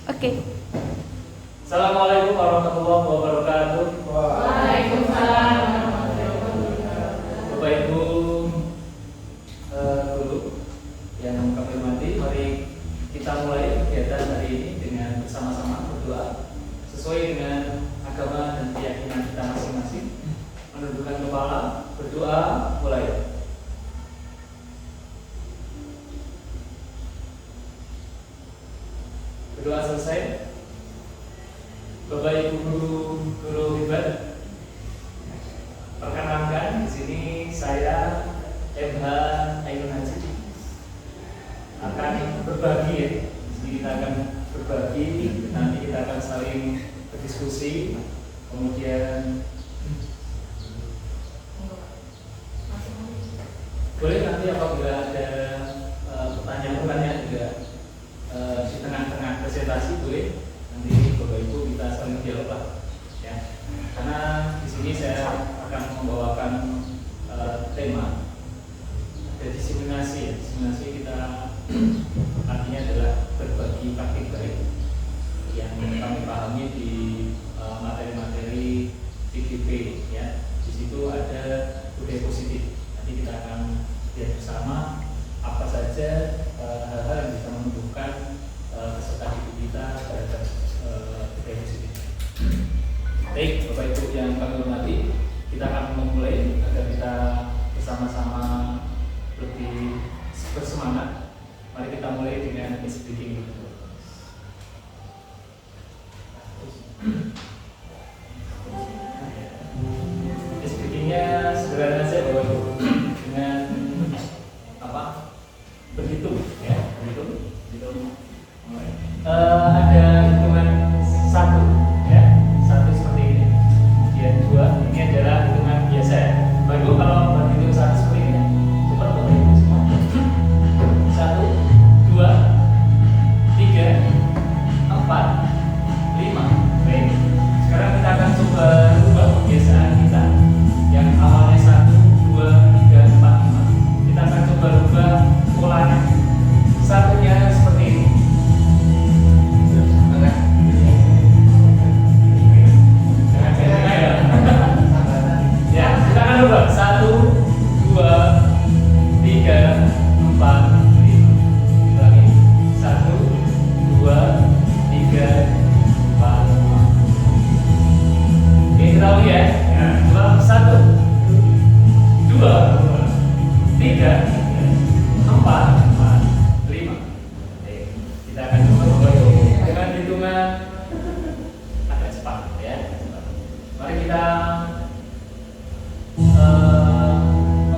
Oke. Assalamualaikum warahmatullahi wabarakatuh. Waalaikumsalam warahmatullahi wabarakatuh. Bapak Ibu guru yang kami hormati, mari kita mulai kegiatan hari ini dengan bersama-sama berdoa sesuai dengan agama dan keyakinan kita masing-masing. Menundukkan kepala, berdoa, mulai. Berdoa selesai. Bapak Ibu guru hebat, perkenalkan di sini saya MH Ainun Haji akan berbagi ya. Di sini kita akan berbagi, nanti kita akan saling berdiskusi, kemudian boleh nanti apabila ada pertanyaan-pertanyaan juga di tengah-tengah presentasi boleh nanti Bapak Ibu kita saling dialog lah ya. Karena di sini saya akan membawakan tema ada diseminasi ya. Diseminasi kita artinya adalah berbagi praktik baik yang kami pahami di materi-materi PGP ya. Di situ ada budaya positif. Nanti kita akan lihat bersama apa saja hal-hal yang bisa menumbuhkan peserta didik kita terhadap budaya positif. Baik, Bapak Ibu yang kami hormati, kita akan memulai agar kita bersama-sama lebih bersemangat. Mari kita mulai dengan speaking. Speakingnya sederhana saja Bapak Ibu, dengan apa? Berhitung ya, berhitung. Ada hitungan 1 ya, 1 seperti ini, kemudian 2, ini adalah hitungan biasa ya. Bapak Ibu kalau berhitung 1 seperti ini, cepat Bapak Ibu semua. 1, 2, 3, 4, 5. Baik, sekarang kita akan coba rubah kebiasaan kita yang awalnya 1, 2, 3, 4, 5. Kita akan coba rubah polanya. Satunya seperti ini. Ya, kita akan rubah 1, 2, 3, 4, 5. Lagi 1, 2, 3, 4, 5. Oke, kita ulangi ya. Coba 1, 2, 3, 4, 5. Kita akan coba dengan hitungan agak cepat ya. Mari kita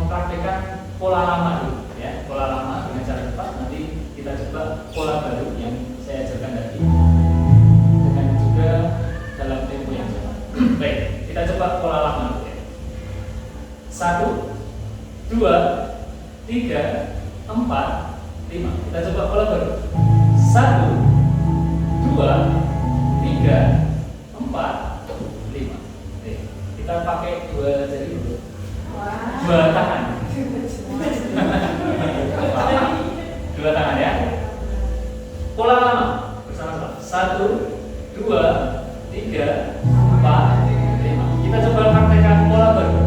mempraktekkan pola lama dulu ya. Pola lama dengan cara cepat, nanti kita coba pola baru yang saya ajarkan tadi dengan juga dalam tempo yang cepat. Baik, kita coba pola lama dulu ya. 1, 2, 3, 4, 5. Kita coba pola baru. 1, 2, 3, 4, 5. Oke, kita pakai 2 jari dulu. 2 tangan. 2 tangan ya. Pola lama bersama-sama. 1, 2, 3, 4, 5. Kita coba praktekkan pola baru.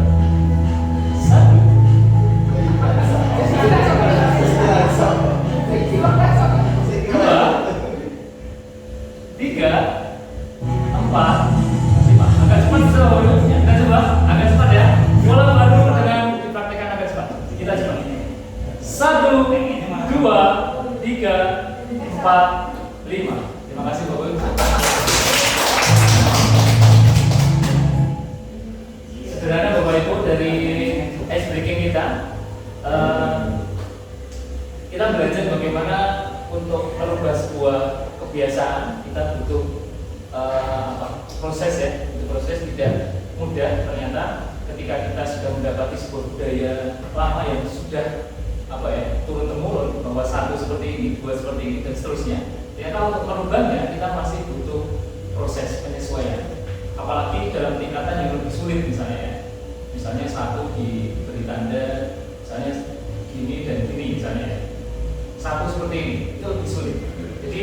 1, 3, 4, 5. Agak cepat dulu. Kita coba agak cepat ya. Pola baru dengan dipraktekkan agak cepat. Kita coba. 1, 2, 3, 4, 5. Terima kasih Bapak Ibu. Sederhana Bapak Ibu, dari ice breaking kita, kita belajar bagaimana untuk merubah sebuah kebiasaan. Kita butuh proses ya. Itu proses tidak mudah ternyata ketika kita sudah mendapati sebuah budaya lama yang sudah turun temurun, bahwa 1 seperti ini, 2 seperti ini dan seterusnya. Ternyata untuk merubahnya kita masih butuh proses penyesuaian. Apalagi dalam tingkatan yang lebih sulit misalnya ya. Misalnya 1 diberi tanda misalnya gini dan gini misalnya ya. 1 seperti ini itu lebih sulit. Jadi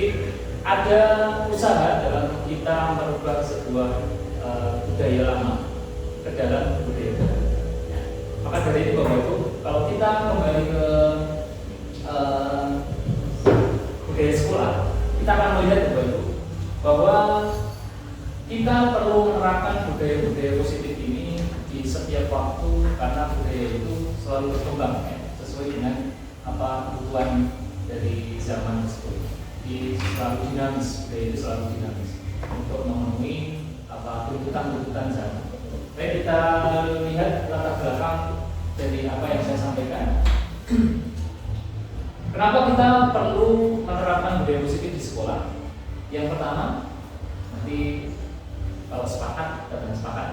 ada usaha dalam kita merubah sebuah budaya lama ke dalam budaya baru. Ya. Maka dari itu Bapak Ibu, kalau kita kembali ke budaya sekolah, kita akan melihat Bapak Ibu bahwa kita perlu menerapkan budaya-budaya positif ini di setiap waktu karena budaya itu selalu berkembang ya, sesuai dengan apa kebutuhan dari zaman tersebut. Di selalu dinamis, budaya itu selalu dinamis untuk memenuhi apa tuntutan-tuntutan zaman. Baik, kita lihat latar belakang dari apa yang saya sampaikan. Kenapa kita perlu menerapkan budaya positif di sekolah? Yang pertama, nanti kalau sepakat, kita sepakat.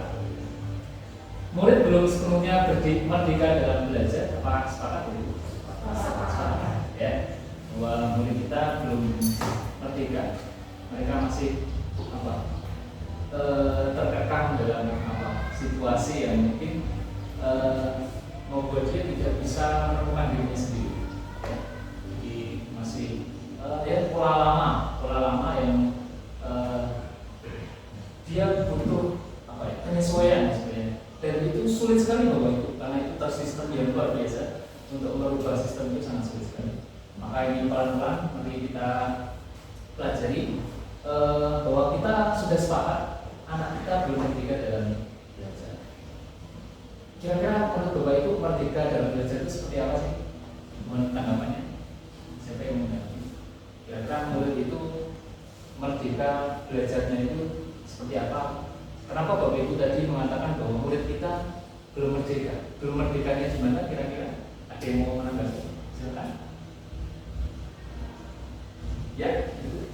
Murid belum sepenuhnya merdeka dalam belajar, apakah sepakat itu? Sepakat. Ya, bahwa murid kita belum merdeka, mereka masih apa? Terkekang dalam apa? Situasi yang mungkin membuat dia tidak bisa menemukan dirinya sendiri. Ya. Jadi masih ya pola lama yang dia butuh apa ya, penyesuaian sebenarnya, dan itu sulit sekali Bapak Ibu karena itu sistem yang luar biasa. Untuk merubah sistem itu sangat sulit sekali. Maka ini pelan-pelan nanti kita pelajari bahwa kita sudah sepakat anak kita belum merdeka dalam belajar. Kira-kira menurut Bapak Ibu merdeka dalam belajar itu seperti apa sih? Menurut tanggapannya? Siapa yang mengerti? Kira-kira murid itu merdeka belajarnya itu seperti apa? Kenapa Bapak Ibu tadi mengatakan bahwa murid kita belum merdeka? Belum merdekanya gimana kira-kira? Ada yang mau menanggapi? Silakan. Ya, itu.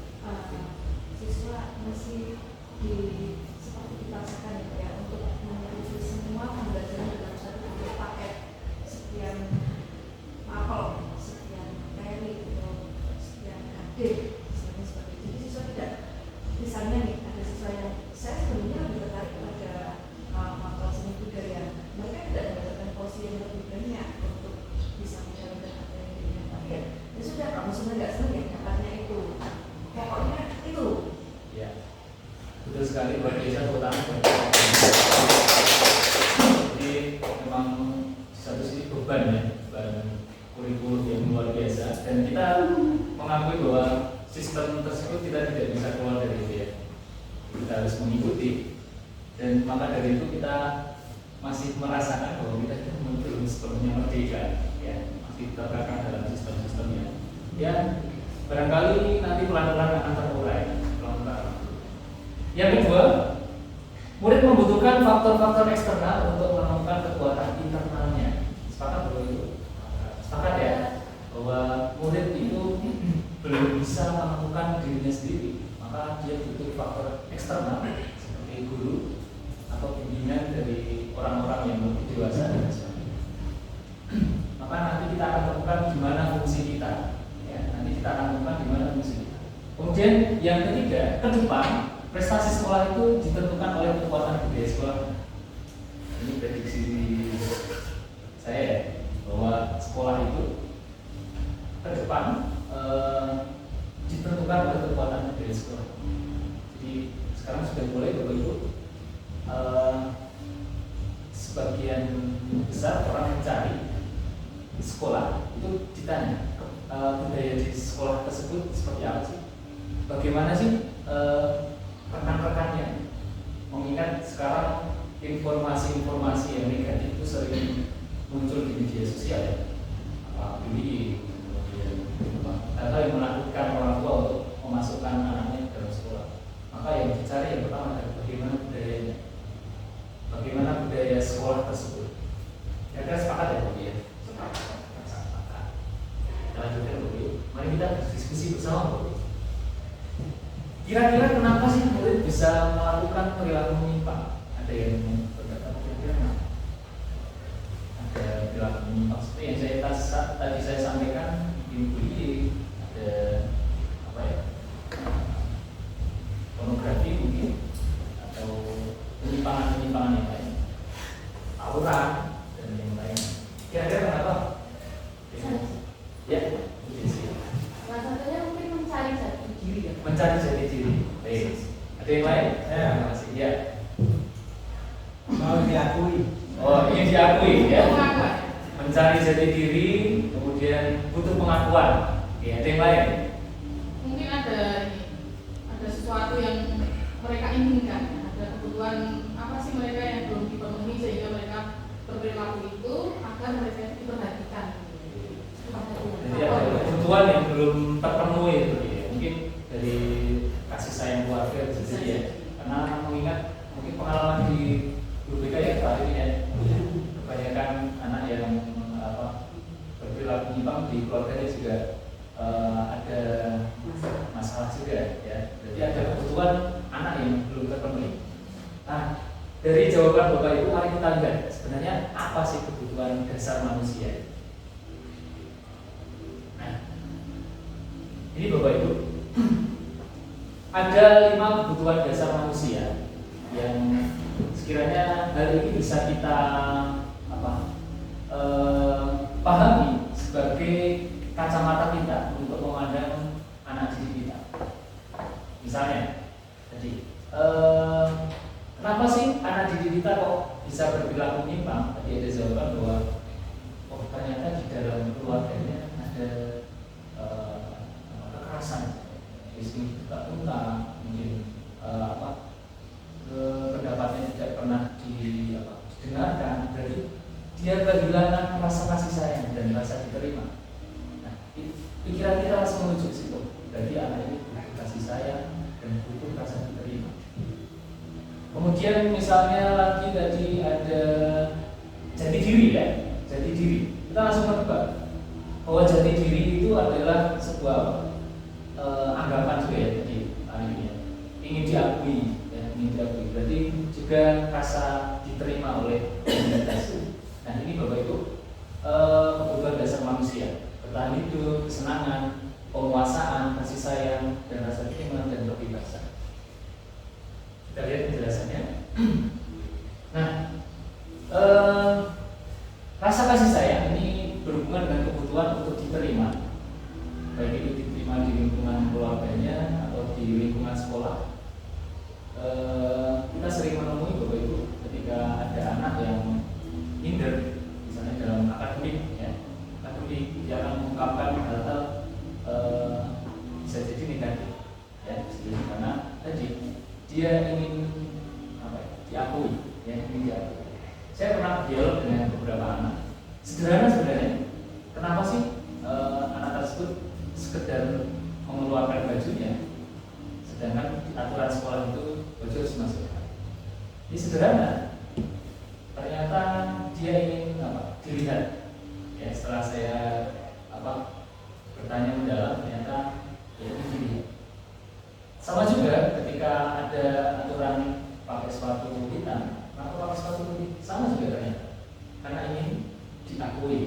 Siswa masih seperti kita rasakan ya, untuk menyelesaikan semua pembelajaran dalam satu paket sekian mapel, sekian materi, sekian KD, seperti itu. Jadi siswa tidak, misalnya nih ada siswa yang saya sebenarnya lebih tertarik pada mapel seni budaya, mereka tidak mendapatkan porsi yang lebih banyak untuk bisa menjalankan materi dengan baik. Ya sudah, kamu senang nggak senang ya dapatnya itu, pokoknya itu. Ya, betul sekali luar biasa terutama. Jadi memang satu sisi beban ya, beban kurikulum yang luar biasa, dan kita mengakui bahwa sistem tersebut kita tidak bisa keluar dari itu ya. Kita harus mengikuti, dan maka dari itu kita masih merasakan bahwa kita belum sepenuhnya merdeka ya, masih terkekang dalam sistem-sistemnya. Ya, barangkali nanti pelan-pelan akan terurai. Yang kedua, murid membutuhkan faktor-faktor eksternal untuk menemukan kekuatan internalnya. Sepakat bahwa itu? Sepakat ya, bahwa murid itu belum bisa menemukan dirinya sendiri, maka dia butuh faktor eksternal seperti guru atau bimbingan dari orang-orang yang lebih dewasa dan sebagainya. Maka nanti kita akan temukan gimana fungsi kita. Ya, nanti kita akan temukan gimana fungsi kita. Kemudian yang ketiga, ke depan prestasi sekolah itu ditentukan oleh kekuatan budaya sekolah. Ini prediksi saya bahwa sekolah itu ke depan ditentukan oleh kekuatan budaya sekolah. Jadi sekarang sudah mulai Bapak Ibu sebagian besar orang mencari di sekolah itu ditanya budaya di sekolah tersebut seperti apa sih? Bagaimana sih rekan-rekannya, mengingat sekarang informasi-informasi yang negatif itu sering muncul di media sosial ya, bullying, kemudian hal-hal yang menakutkan orang tua untuk memasukkan anaknya dalam sekolah. Maka yang dicari yang pertama adalah bagaimana budayanya, bagaimana budaya sekolah tersebut. Kira-kira sepakat ya Bu ya? Sepakat. Kita lanjutkan Bu. Mari kita diskusi bersama Bu. Kira-kira kenapa sih murid bisa melakukan perilaku menyimpang? Ada yang berkata kira-kira ada perilaku menyimpang seperti yang tadi saya sampaikan di bullying, ada apa ya, pornografi mungkin, atau penyimpangan-penyimpangan yang lain, tawuran dan yang lain. Kira-kira kenapa? Ya, Salah satunya mungkin mencari jati diri ya. mencari jati diri. Baik. Ada yang lain? Ya. Terima kasih. Ya. Mau diakui. Oh, ingin diakui ya. Pengakuan. Mencari jati diri, kemudian butuh pengakuan. Ya, ada yang lain? Mungkin ada sesuatu yang mereka inginkan, ada kebutuhan apa sih mereka yang belum dipenuhi sehingga mereka berperilaku itu agar mereka itu diperhatikan. Jadi ada kebutuhan yang belum terpenuhi itu ya. Mungkin dari kasih sayang keluarga bisa jadi ya. Karena mengingat mungkin pengalaman di BPK ya saat ini ya, kebanyakan anak yang berperilaku menyimpang di keluarganya juga ada masalah juga ya. Jadi ada kebutuhan anak yang belum terpenuhi. Nah, dari jawaban Bapak Ibu mari kita lihat sebenarnya apa sih kebutuhan dasar manusia. Nah, ini Bapak Ibu ada 5 kebutuhan dasar manusia yang sekiranya hal ini bisa kita pahami sebagai kacamata kita untuk memandang anak didik kita. Misalnya, jadi kenapa sih anak didik kita kok bisa berperilaku menyimpang? Tadi ada jawaban bahwa ternyata di dalam keluarganya ada kekerasan, istri tidak tuntas, mungkin pendapatnya tidak pernah didengarkan, berarti dia kehilangan rasa kasih sayang dan rasa diterima. Nah, pikiran kita langsung menuju ke situ. Berarti anak ini butuh kasih sayang dan butuh rasa diterima. Kemudian misalnya lagi tadi ada jati diri ya, jati diri. Kita langsung menebak bahwa jati diri itu adalah sebuah anggapan juga ya tadi ini ya. Ingin diakui ya, ingin diakui. Berarti juga rasa diterima oleh komunitas. Nah ini Bapak Ibu kebutuhan dasar manusia, bertahan hidup, kesenangan, penguasaan, kasih sayang, dan rasa terima dan kebebasan. Kita lihat penjelasannya. Nah, rasa kasih sayang ini berhubungan dengan kebutuhan untuk diterima, baik itu diterima di lingkungan keluarganya atau di lingkungan sekolah. Kita sering menemui Bapak Ibu ketika ada anak yang minder, misalnya dalam akademik ya, akademik dia akan mengungkapkan hal-hal bisa jadi negatif ya, karena tadi dia ingin diakui ya, ingin diakui. Saya pernah dialog dengan beberapa anak, sederhana sebenarnya, kenapa sih anak tersebut sekedar mengeluarkan bajunya, sedangkan aturan sekolah itu baju harus dimasukkan. Ini sederhana. Ternyata dia ingin dilihat ya, setelah saya bertanya mendalam, ternyata dia ingin dilihat. Sama juga ketika ada aturan pakai sepatu hitam, maka pakai sepatu putih, sama juga ternyata, karena ingin diakui,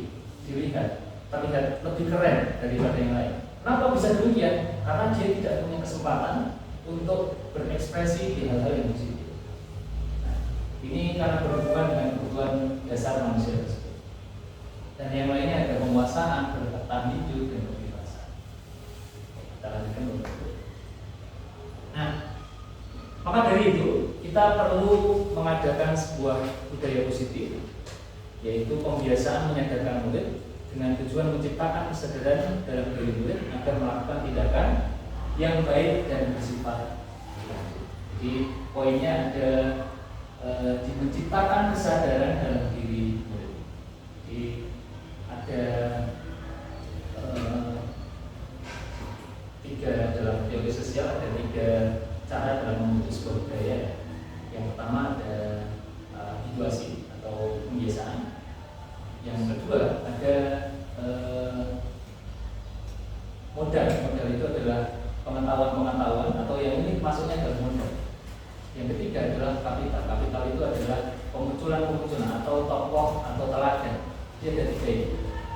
dilihat, terlihat lebih keren daripada yang lain. Kenapa bisa demikian? Karena dia tidak punya kesempatan untuk berekspresi di hal-hal yang positif. Ini karena berhubungan dengan kebutuhan dasar manusia tersebut. Dan yang lainnya ada penguasaan, bertahan hidup, dan kebebasan. Kita lanjutkan dulu. Nah, maka dari itu kita perlu mengadakan sebuah budaya positif, yaitu pembiasaan menyadarkan murid dengan tujuan menciptakan kesadaran dalam diri murid agar melakukan tindakan yang baik dan bersifat. Jadi poinnya ada menciptakan kesadaran dalam diri murid. Jadi ada 3 dalam teori sosial, ada 3 cara dalam membentuk sebuah budaya. Yang pertama ada habituasi atau pembiasaan. Yang kedua ada modal. Modal itu adalah pengetahuan atau yang ini masuknya dalam modal. Yang ketiga adalah kapital. Kapital itu adalah pemunculan atau tokoh atau teladan. Dia ada 3 ini: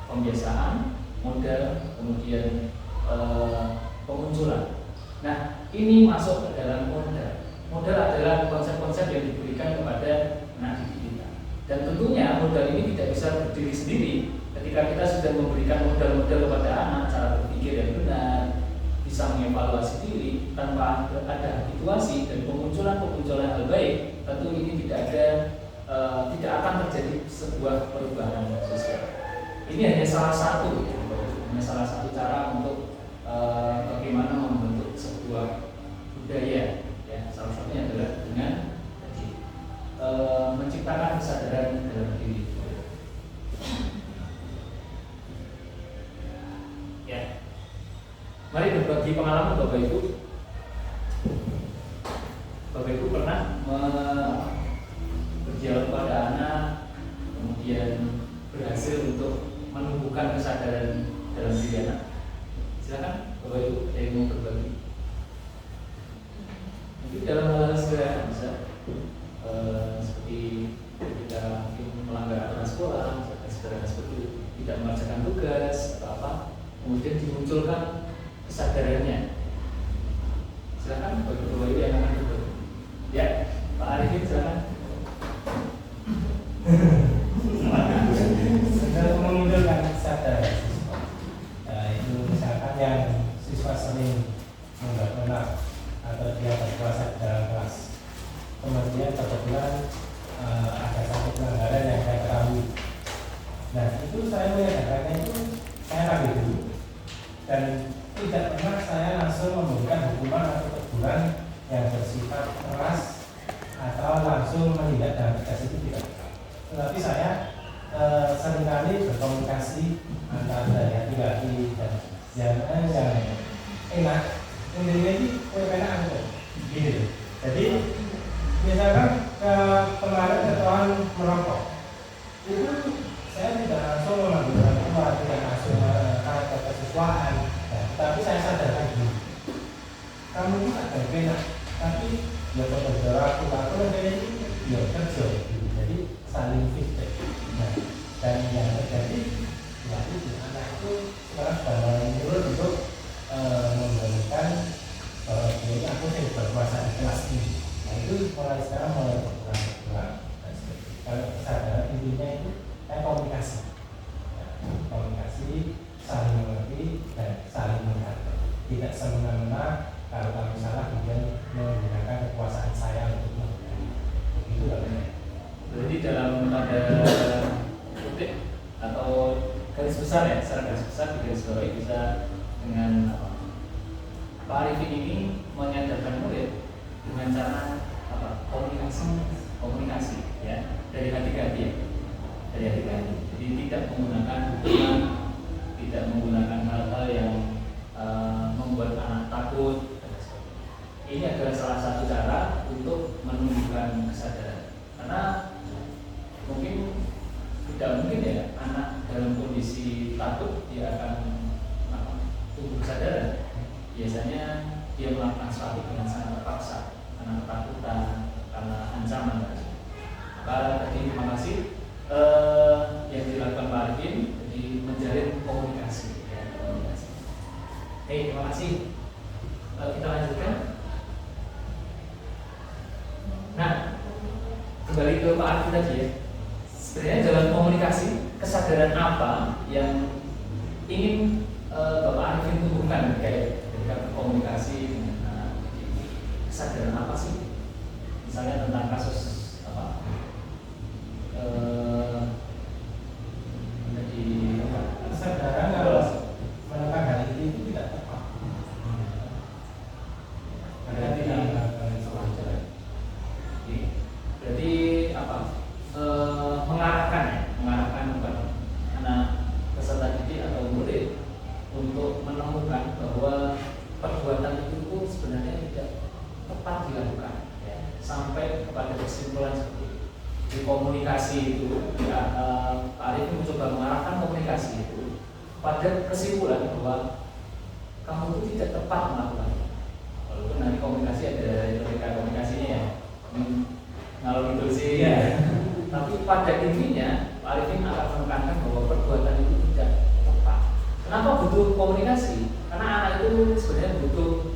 pembiasaan, modal, kemudian pemunculan. Nah, ini masuk ke dalam modal. Modal adalah konsep-konsep yang diberikan kepada anak didik kita. Dan tentunya modal ini tidak bisa berdiri sendiri. Ketika kita sudah memberikan modal-modal kepada anak, cara berpikir yang benar, bisa mengevaluasi diri, salah satu cara untuk bagaimana membentuk sebuah budaya. Ya, salah satunya adalah dengan menciptakan kesadaran dalam diri. Ya, mari berbagi pengalaman Bapak Ibu. Bapak Ibu pernah berdialog pada anak, kemudian berhasil untuk menumbuhkan kesadaran dalam diri anak. Silakan Bapak Ibu, ada yang mau berbagi. Mungkin dalam hal sederhana bisa seperti ketika mungkin melanggar aturan sekolah, sederhana seperti itu, tidak mengerjakan tugas atau apa, kemudian dimunculkan kesadarannya. Silakan Bapak Ibu yang akan berbagi. Ya, Pak Arifin silakan. Sedang memunculkan kesadaran siswa. Itu misalkan yang siswa sering menganggap benar atau dia berkuasa dalam kelas. Kemudian kebetulan ada satu pelanggaran yang saya ketahui. Nah itu saya menyadarinya itu saya ragu dulu dan tidak pernah saya langsung memberikan hukuman atau teguran yang bersifat keras atau langsung menindak dalam tegas, itu tidak. Tetapi saya seringkali berkomunikasi antara hati-hati dan yang enak. Intinya ini enak gitu. Jadi misalkan kemarin ketahuan merokok, itu saya tidak langsung mengambil orang tua, tidak langsung ke kesiswaan, tapi saya sadarkan dulu. Kamu itu agak enak, tapi ya kalau aku ini ya kerja, jadi saling feedback. Nah, dan yang terjadi ya itu anak itu sekarang sudah mulai menurut untuk memberikan bahwa ini aku yang berkuasa di kelas ini. Nah itu mulai sekarang mulai berkurang. Kalau kesadaran intinya itu komunikasi, komunikasi, saling mengerti dan saling menghargai. Tidak semena-mena kalau kami salah kemudian menggunakan kekuasaan saya untuk melakukan itu. Berarti dalam tanda kutip atau garis besar ya, secara garis besar di garis bawah bisa dengan apa? Pak Arifin ini menyadarkan murid dengan cara apa? Komunikasi ya, dari hati ke hati ya, dari hati ke hati. Jadi tidak menggunakan hukuman, tidak menggunakan hal-hal yang membuat anak takut. Ini adalah salah satu cara untuk menumbuhkan kesadaran. Karena mungkin tidak mungkin ya anak dalam kondisi takut dia akan tumbuh kesadaran. Biasanya dia melakukan sesuatu dengan sangat terpaksa karena ketakutan, karena ancaman. Maka tadi terima kasih yang dilakukan Pak Arifin, jadi menjalin komunikasi. Ya, komunikasi. Terima kasih. Kita lanjutkan. Nah, kembali ke Pak Arifin tadi ya. Sebenarnya dalam komunikasi, kesadaran apa yang ingin Bapak Arifin tumbuhkan kayak ketika berkomunikasi dengan anak? Kesadaran apa sih? Misalnya tentang kasus apa? Kesadaran kalau melakukan hal itu tidak tepat. Karena tidak melakukan selanjutnya. Berarti apa? Mengarahkan bukan anak peserta didik atau murid untuk menemukan bahwa perbuatan itu sebenarnya tidak tepat dilakukan, ya. Sampai kepada kesimpulan seperti itu. Di komunikasi itu, ya, Pak Arifin mencoba mengarahkan komunikasi itu pada kesimpulan bahwa kamu itu tidak tepat melakukannya. Walaupun nanti komunikasi ada retorika komunikasinya ya. Kalau gitu sih, ya. Tapi pada intinya Pak Arifin akan menekankan bahwa perbuatan itu tidak tepat. Kenapa butuh komunikasi? Karena anak itu sebenarnya butuh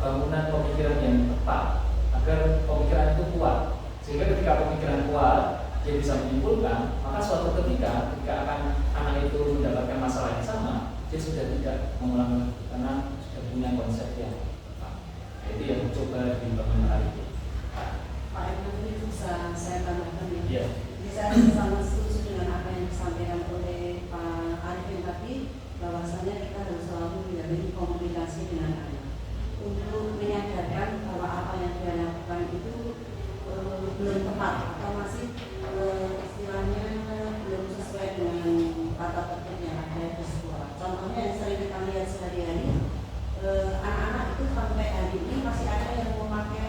bangunan pemikiran yang tepat agar pemikiran itu kuat. Sehingga ketika pemikiran kuat, dia bisa menyimpulkan, maka suatu ketika anak itu mendapatkan masalah yang sama, dia sudah tidak mengulang lagi karena sudah punya konsep yang tepat. Jadi yang mencoba dibangun hari ini. Pak Irman, itu bisa saya tambahkan ya. Yeah. Saya sangat setuju dengan apa yang disampaikan oleh Pak Arifin tadi. bahwasanya kita harus selalu menjalin komunikasi dengan anak untuk menyadarkan bahwa apa yang dia lakukan itu belum tepat atau masih istilahnya belum sesuai dengan tata tertib yang ada di sekolah. Contohnya yang sering kita lihat sehari-hari, anak-anak itu sampai hari ini masih ada yang memakai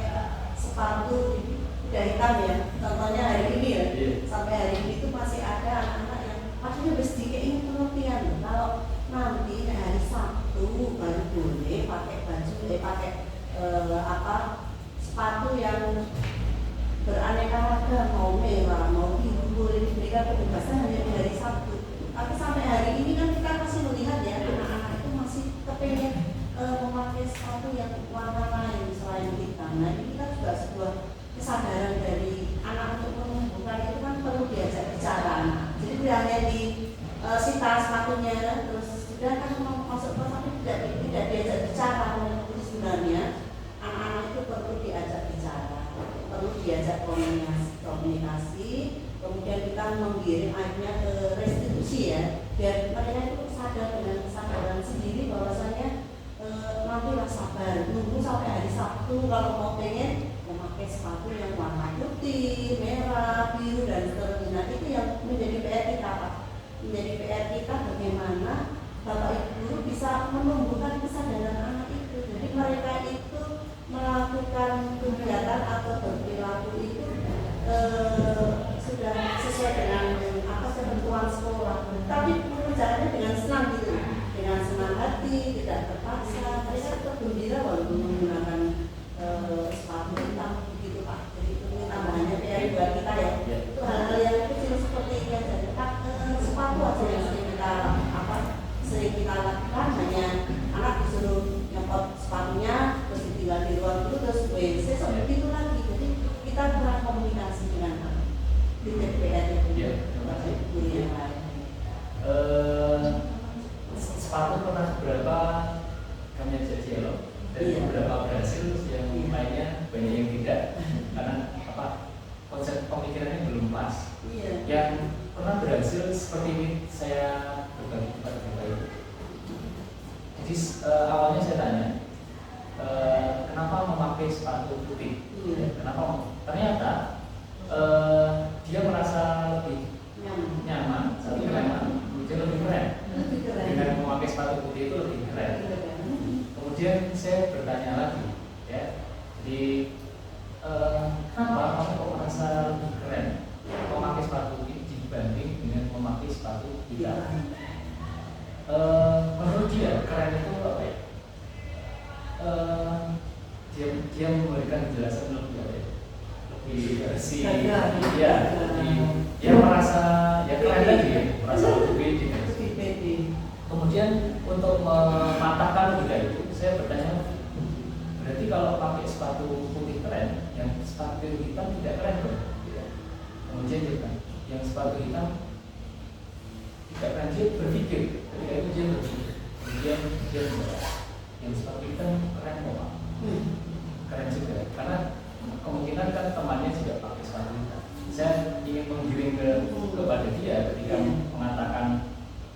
sepatu kuda hitam ya. Contohnya hari ini ya, sampai hari ini itu masih ada anak-anak yang maksudnya sedikit ini pengertian. Kalau nanti hari Sabtu baru boleh pakai baju, pakai sepatu yang beraneka ragam, mau merah, mau biru, boleh diberikan kebebasan hanya di hari Sabtu. Tapi sampai hari ini kan kita masih melihat ya anak-anak itu masih kepengen memakai sepatu yang warna lain selain hitam. Nah ini kita juga sebuah kesadaran dari anak untuk menumbuhkan itu kan perlu diajak bicara. Jadi tidak hanya di sita sepatunya terus sudah kan mau masuk kelas tapi tidak diajak bicara. Jadi sebenarnya anak-anak itu perlu diajak bicara, perlu diajak komunikasi. Kemudian kita menggiring akhirnya ke restitusi ya, biar mereka itu sadar dengan kesadaran sendiri bahwasanya nantilah sabar, nunggu sampai hari Sabtu kalau mau pengen memakai sepatu yang warna putih, merah, biru dan seterusnya. Nah, itu yang menjadi PR kita Pak. Menjadi PR kita bagaimana Bapak Ibu guru bisa menumbuhkan kesadaran anak itu. Jadi mereka itu melakukan kegiatan atau berperilaku itu sudah sesuai dengan ketentuan sekolah. Tapi mengerjakannya dengan senang gitu, dengan senang hati, tidak terpaksa. Mereka tetap gembira walaupun menggunakan sepatu hitam begitu Pak. Jadi itu tambahannya PR buat kita ya. Itu hal-hal yang kecil seperti ini aja. Sepatu aja yang sering kita lakukan, hanya anak disuruh nyopot sepatunya terus ditinggal di ruang dulu terus WC begitu lagi. Jadi kita kurang komunikasi dengan anak. Di TPR itu. Ya, terima kasih. Yang lain. Sepatu pernah berapa kami ajak dialog dan beberapa berhasil, yang lainnya banyak yang tidak karena konsep pemikirannya belum pas. Yang pernah berhasil seperti ini saya berbagi kepada Bapak Ibu. Jadi awalnya saya tanya kenapa memakai sepatu putih? Kenapa? Ternyata dia merasa lebih nyaman, kemudian lebih keren. Dengan memakai sepatu putih itu lebih keren. Kemudian saya bertanya lagi, ya, jadi kenapa kamu kok merasa lebih keren memakai sepatu putih dibanding dengan memakai sepatu hitam? Menurut dia keren itu apa ya? Dia memberikan penjelasan lebih bersih, ya, dia merasa ya keren lagi, ya, merasa lebih pede. Kemudian untuk mematahkan juga itu, saya bertanya, berarti kalau pakai sepatu putih keren, yang sepatu hitam tidak keren dong? Kemudian dia bilang, yang sepatu hitam tidak keren. Dia berpikir, ketika itu dia berpikir, kemudian dia bilang, yang sepatu hitam keren kok Pak? Keren juga, karena kemungkinan kan temannya juga pakai sepatu hitam. Saya ingin menggiring kepada dia ketika mengatakan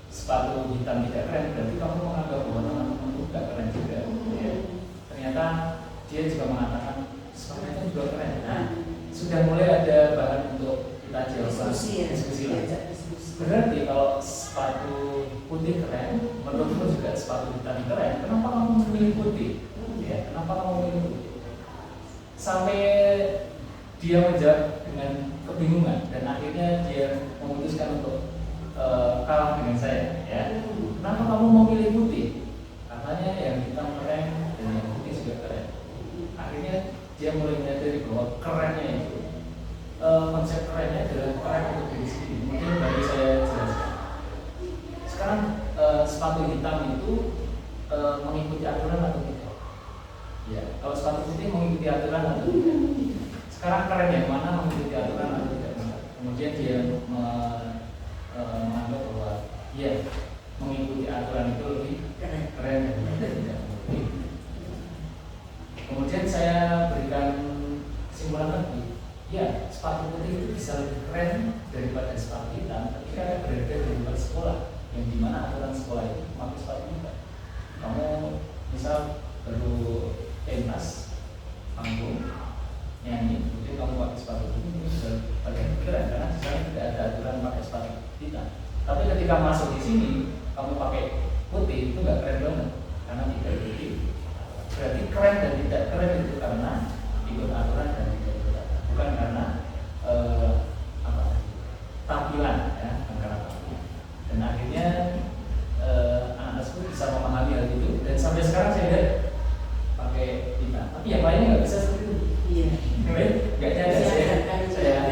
sepatu hitam tidak keren, berarti kamu menganggap bahwa teman-teman itu tidak keren juga. Ya. Ternyata dia juga mengatakan sepatu hitam juga keren. Nah, sudah mulai ada bahan untuk kita jawab diskusi lagi. Berarti kalau sepatu putih keren, menurutmu juga sepatu hitam keren, kenapa kamu memilih putih? Ya, kenapa kamu memilih putih? Sampai dia menjawab dengan kebingungan dan akhirnya dia memutuskan untuk kalah dengan saya. Ya, kenapa kamu memilih putih? Katanya yang hitam keren dan yang putih juga keren. Akhirnya dia mulai menyadari bahwa kerennya itu konsep kerennya adalah keren untuk diri sendiri. Mungkin bagi saya jelaskan. Sekarang sepatu hitam itu mengikuti aturan atau tidak? Ya, kalau sepatu putih mengikuti aturan atau tidak? Sekarang keren yang mana mengikuti aturan atau tidak? Kemudian dia menganggap bahwa ya mengikuti aturan itu lebih keren daripada tidak mengikuti. Kemudian saya berikan kesimpulan lagi. Ya, sepatu putih itu bisa lebih keren daripada sepatu hitam ketika berada di luar sekolah, yang dimana aturan sekolah itu memakai sampai sekarang saya lihat pakai pita, tapi yang lainnya nggak bisa seperti itu. Iya. Nggak ada. Saya kesadaran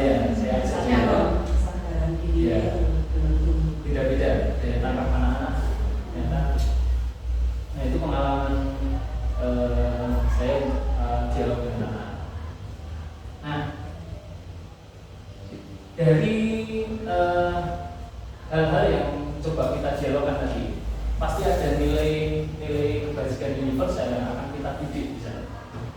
diri Iya. belum tumbuh. beda-beda daya tangkap anak-anak. Ternyata, nah itu pengalaman saya dialog dengan anak. Nah, dari hal-hal yang coba kita dialogkan tadi, pasti ada nilai kebajikan universal yang akan kita didik di sana.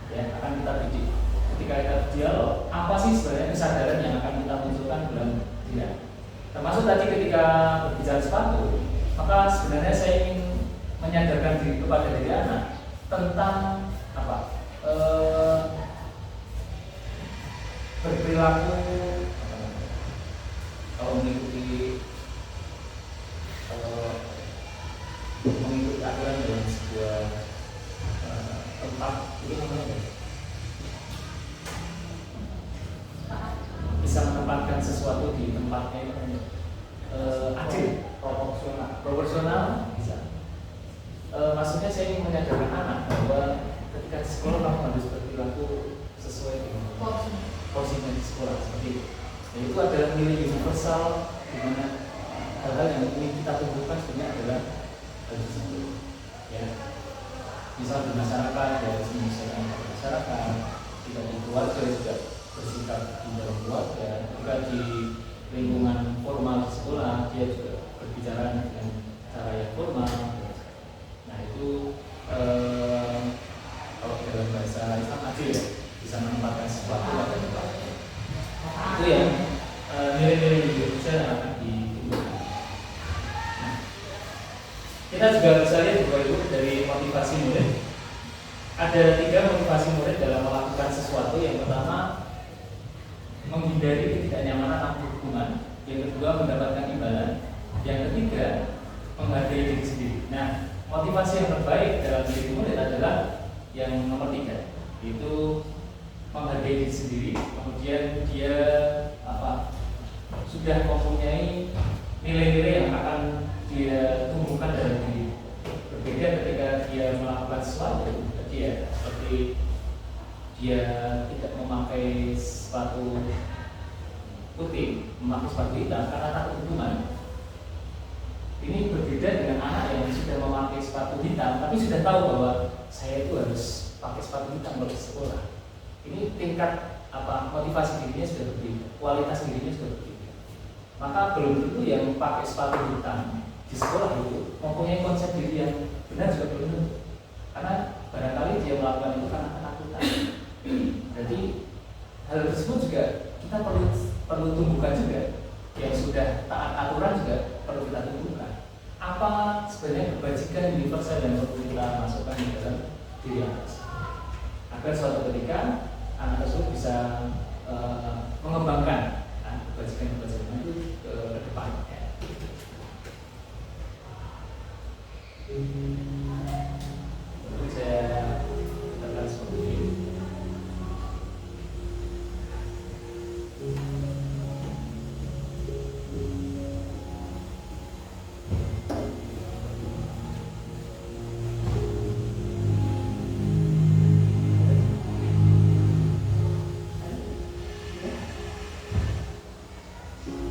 Ya, akan kita didik. Ketika kita dialog, apa sih sebenarnya kesadaran yang akan kita munculkan dalam dia? Termasuk tadi ketika berbicara sepatu, maka sebenarnya saya ingin menyadarkan diri kepada diri anak tentang apa? Berperilaku kalau mengikuti aturan dalam sebuah tempat itu namanya apa? Bisa menempatkan sesuatu di tempatnya itu adil, proporsional bisa. Maksudnya saya ingin menyadarkan anak bahwa ketika di sekolah kamu harus berperilaku sesuai dengan porsinya di sekolah seperti itu. Dan itu adalah nilai universal di mana hal-hal yang ingin kita tumbuhkan sebenarnya adalah hal tersebut. Ya, misal di masyarakat, ya misalnya di masyarakat, kita di keluarga juga bersikap di dalam keluarga, juga di lingkungan formal di sekolah dia juga berbicara dengan cara yang formal. Nah itu kalau dalam bahasa Islam adil ya, bisa menempatkan sesuatu pada tempatnya. Itu yang nilai-nilai Indonesia yang akan ditumbuhkan. Nah, kita juga bisa lihat bahwa itu dari motivasi murid. Ada 3 motivasi murid dalam melakukan sesuatu. Yang pertama, menghindari ketidaknyamanan atau hukuman. Yang kedua, mendapatkan imbalan. Yang ketiga, menghargai diri sendiri. Nah, motivasi yang terbaik dalam diri murid adalah yang nomor 3, yaitu menghargai diri sendiri. Kemudian dia sudah mempunyai nilai-nilai yang akan dia tumbuhkan dalam diri. Berbeda ketika dia melakukan sesuatu, seperti dia tidak memakai sepatu putih, memakai sepatu hitam karena takut hukuman. Ini berbeda dengan anak yang sudah memakai sepatu hitam, tapi sudah tahu bahwa saya itu harus pakai sepatu hitam untuk sekolah. Ini tingkat motivasi dirinya sudah berbeda, kualitas dirinya sudah berbeda. Maka belum tentu yang pakai sepatu hitam di sekolah itu mempunyai konsep diri yang benar juga belum tentu. Karena barangkali dia melakukan itu karena ketakutan. Jadi hal tersebut juga kita perlu tumbuhkan juga. Yang sudah taat aturan juga perlu kita tumbuhkan. Apa sebenarnya kebajikan universal yang perlu kita masukkan di dalam diri anak tersebut, agar suatu ketika anak tersebut bisa mengembangkan kebajikan itu ke depan. Saya katakan seperti ini.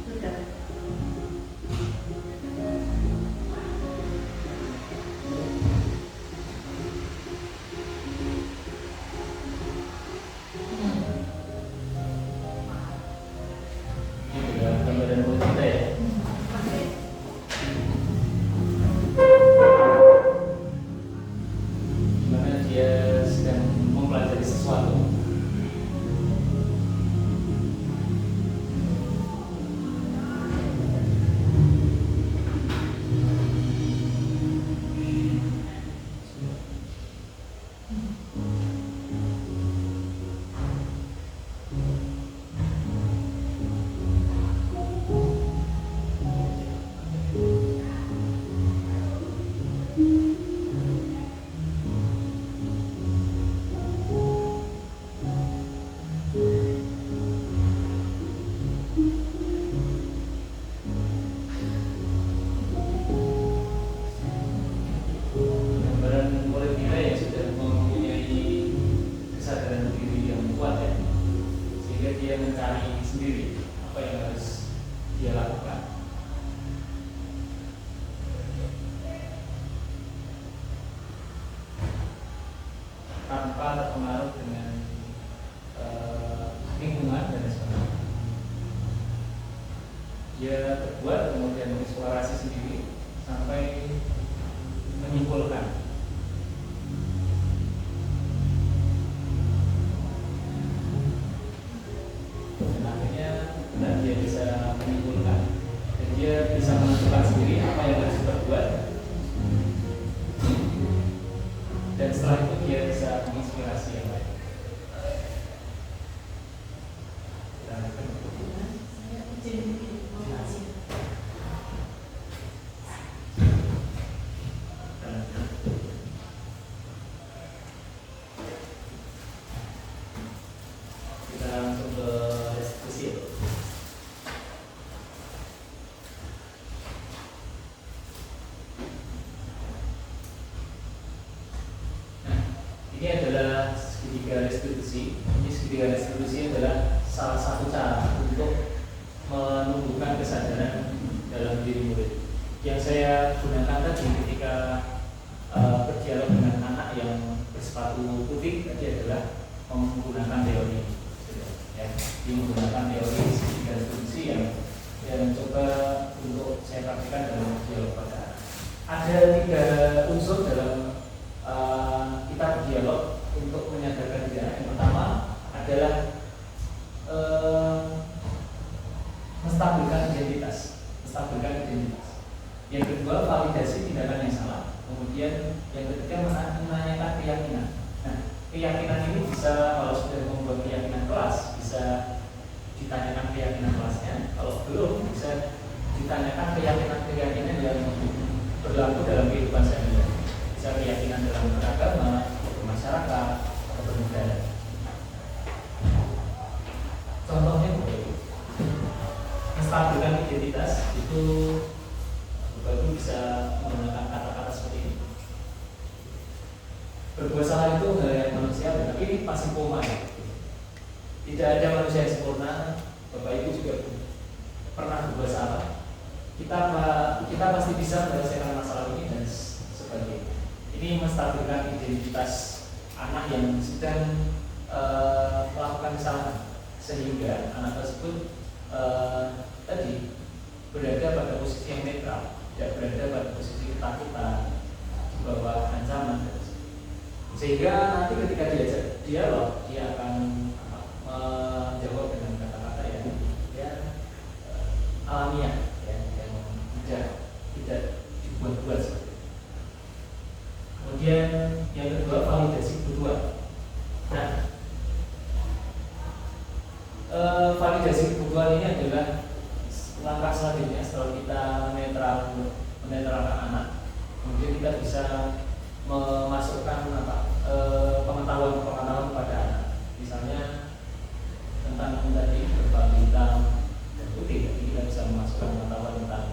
Sudah. terpengaruh dengan lingkungan dan sebagainya. Dia terbuat kemudian mengeksplorasi sendiri sampai menyimpulkan. Dan akhirnya dia bisa menyimpulkan dan dia bisa menentukan sendiri apa yang harus diperbuat. Dan setelah itu dia bisa menginspirasi yang lain. Kita langsung ke restitusi. Ini adalah segitiga restitusi. Ini segitiga restitusi adalah salah satu cara untuk menumbuhkan kesadaran dalam diri murid. Yang saya gunakan tadi ketika berdialog dengan anak yang bersepatu putih tadi adalah menggunakan teori, ya, menggunakan teori segitiga restitusi yang coba untuk saya praktikkan dalam dialog pada anak. Ada 3 unsur dalam kita berdialog untuk menyadarkan diri. Yang pertama adalah menstabilkan identitas. Yang kedua, validasi tindakan yang salah. Kemudian yang ketiga, menanyakan keyakinan. Nah, keyakinan ini bisa, kalau sudah membuat keyakinan kelas, bisa ditanyakan keyakinan kelasnya. Kalau belum, bisa ditanyakan keyakinan yang berlaku dalam kehidupan sehari-hari. Bisa keyakinan dalam beragama, bermasyarakat, atau bernegara. Contohnya menstabilkan identitas itu baru bisa menggunakan kata-kata seperti ini. Berbuat salah itu hal yang manusiawi, tapi ini pasti koma ya. Tidak ada manusia yang sempurna. Bapak Ibu juga pernah berbuat salah. Kita pasti bisa menyelesaikan masalah ini dan sebagainya. Ini menstabilkan identitas anak yang sedang melakukan kesalahan, sehingga anak tersebut tadi berada pada posisi yang netral, tidak berada pada posisi ketakutan, di bawah ancaman, sehingga nanti ketika diajak dialog dia akan menjawab dengan kata-kata yang alamiah, yang tidak dibuat-buat seperti itu. Kemudian yang kedua, validasi kebutuhan. Nah, validasi kebutuhan ini adalah langkah selanjutnya setelah kita menetralkan anak. Kemudian kita bisa memasukkan pengetahuan pada anak. Misalnya tentang tadi berbagi hitam dan putih, jadi kita bisa memasukkan pengetahuan tentang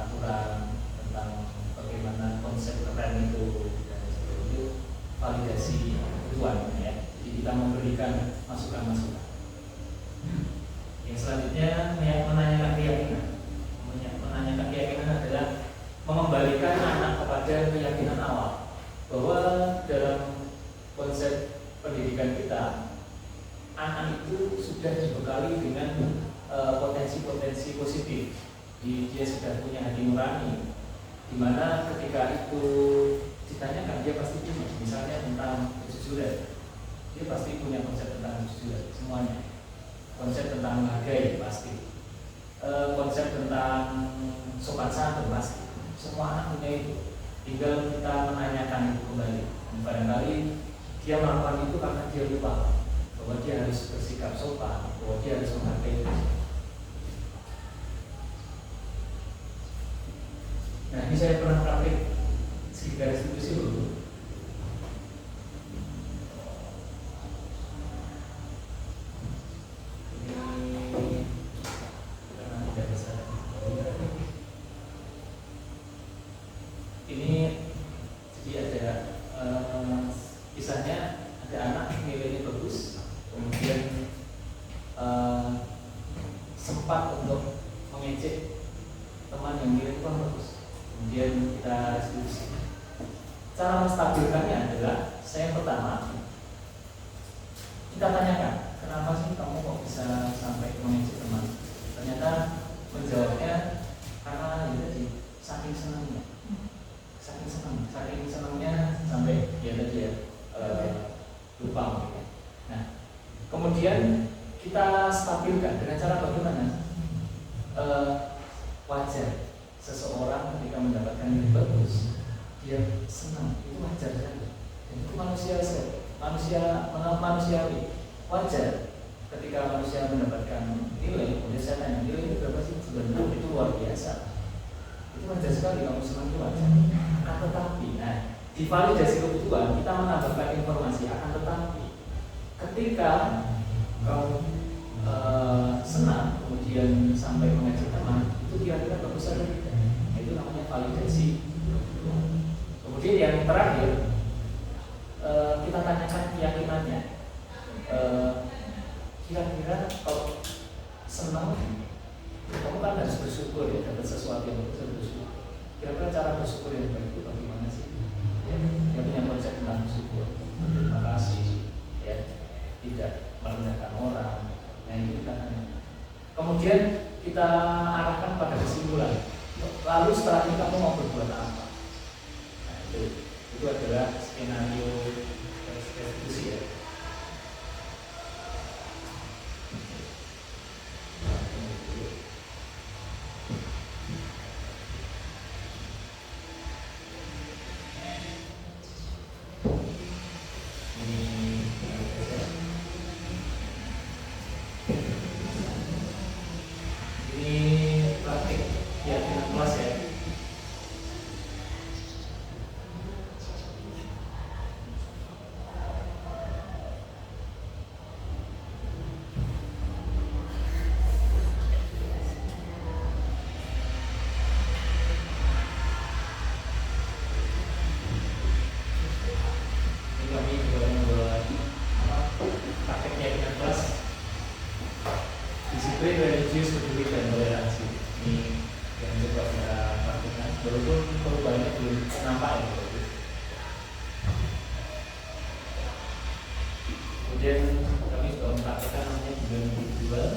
aturan, tentang bagaimana konsep keren itu dan sebagainya. Itu validasi kebutuhan, ya. Jadi kita memberikan masukan-masukan. Yang selanjutnya menanyakan keyakinan. Menanyakan keyakinan adalah mengembalikan anak kepada keyakinan awal bahwa dalam konsep pendidikan kita, anak itu sudah dibekali dengan potensi-potensi positif. Dia sudah punya hati nurani, di mana ketika itu ditanyakan dia pasti punya. Misalnya tentang kejujuran, dia pasti punya konsep tentang kejujuran semuanya. Konsep tentang menghargai pasti, konsep tentang sopan santun pasti. Semua anak punya itu. Tinggal kita menanyakan itu kembali. Dan barangkali dia melakukan itu karena dia lupa bahwa dia harus bersikap sopan, bahwa dia harus menghargai itu. Nah, ini saya pernah praktik segitiga restitusi dulu. Ini jadi ada kisahnya, ada anak nilainya bagus, kemudian sempat untuk mengejek teman yang nilainya kurang bagus, kemudian kita restitusi. Cara menstabilkannya adalah saya pertama kita tanyakan, kenapa sih kamu kok bisa sampai mengejek teman? Ternyata menjawabnya karena ya tadi saking senangnya, saking senangnya sampai ya tadi ya lupa. Nah, kemudian kita stabilkan dengan cara bagaimana? Wajar seseorang ketika mendapatkan nilai bagus, dia senang, itu wajar sekali. Dan itu manusiawi, wajar. Ketika manusia mendapatkan nilai, kemudian saya tanya, nilai itu berapa sih? 90, itu luar biasa. Itu wajar sekali, kamu senang itu wajar. Akan tetapi, nah, di validasi kebutuhan kita menambahkan informasi akan tetapi ketika kamu senang kemudian sampai mengajak teman, itu kira-kira bagus atau tidak? Itu namanya validasi. Kemudian yang terakhir kita tanyakan keyakinannya. Kira-kira kalau senang, kamu kan harus bersyukur ya, dapat sesuatu yang bagus harus bersyukur. Kira-kira cara bersyukur yang baik itu bagaimana sih? Ya, yang punya konsep tentang bersyukur, berterima kasih, ya, tidak merendahkan orang. Nah itu kita tanya. Kemudian kita arahkan pada kesimpulan. Lalu setelah ini kamu mau berbuat apa? Nah, itu adalah skenario restitusi ya. Religius, peduli dan toleransi ini yang coba kita lakukan, walaupun perubahannya belum nampak ya. Kemudian kami juga mempraktikkan namanya bimbingan individual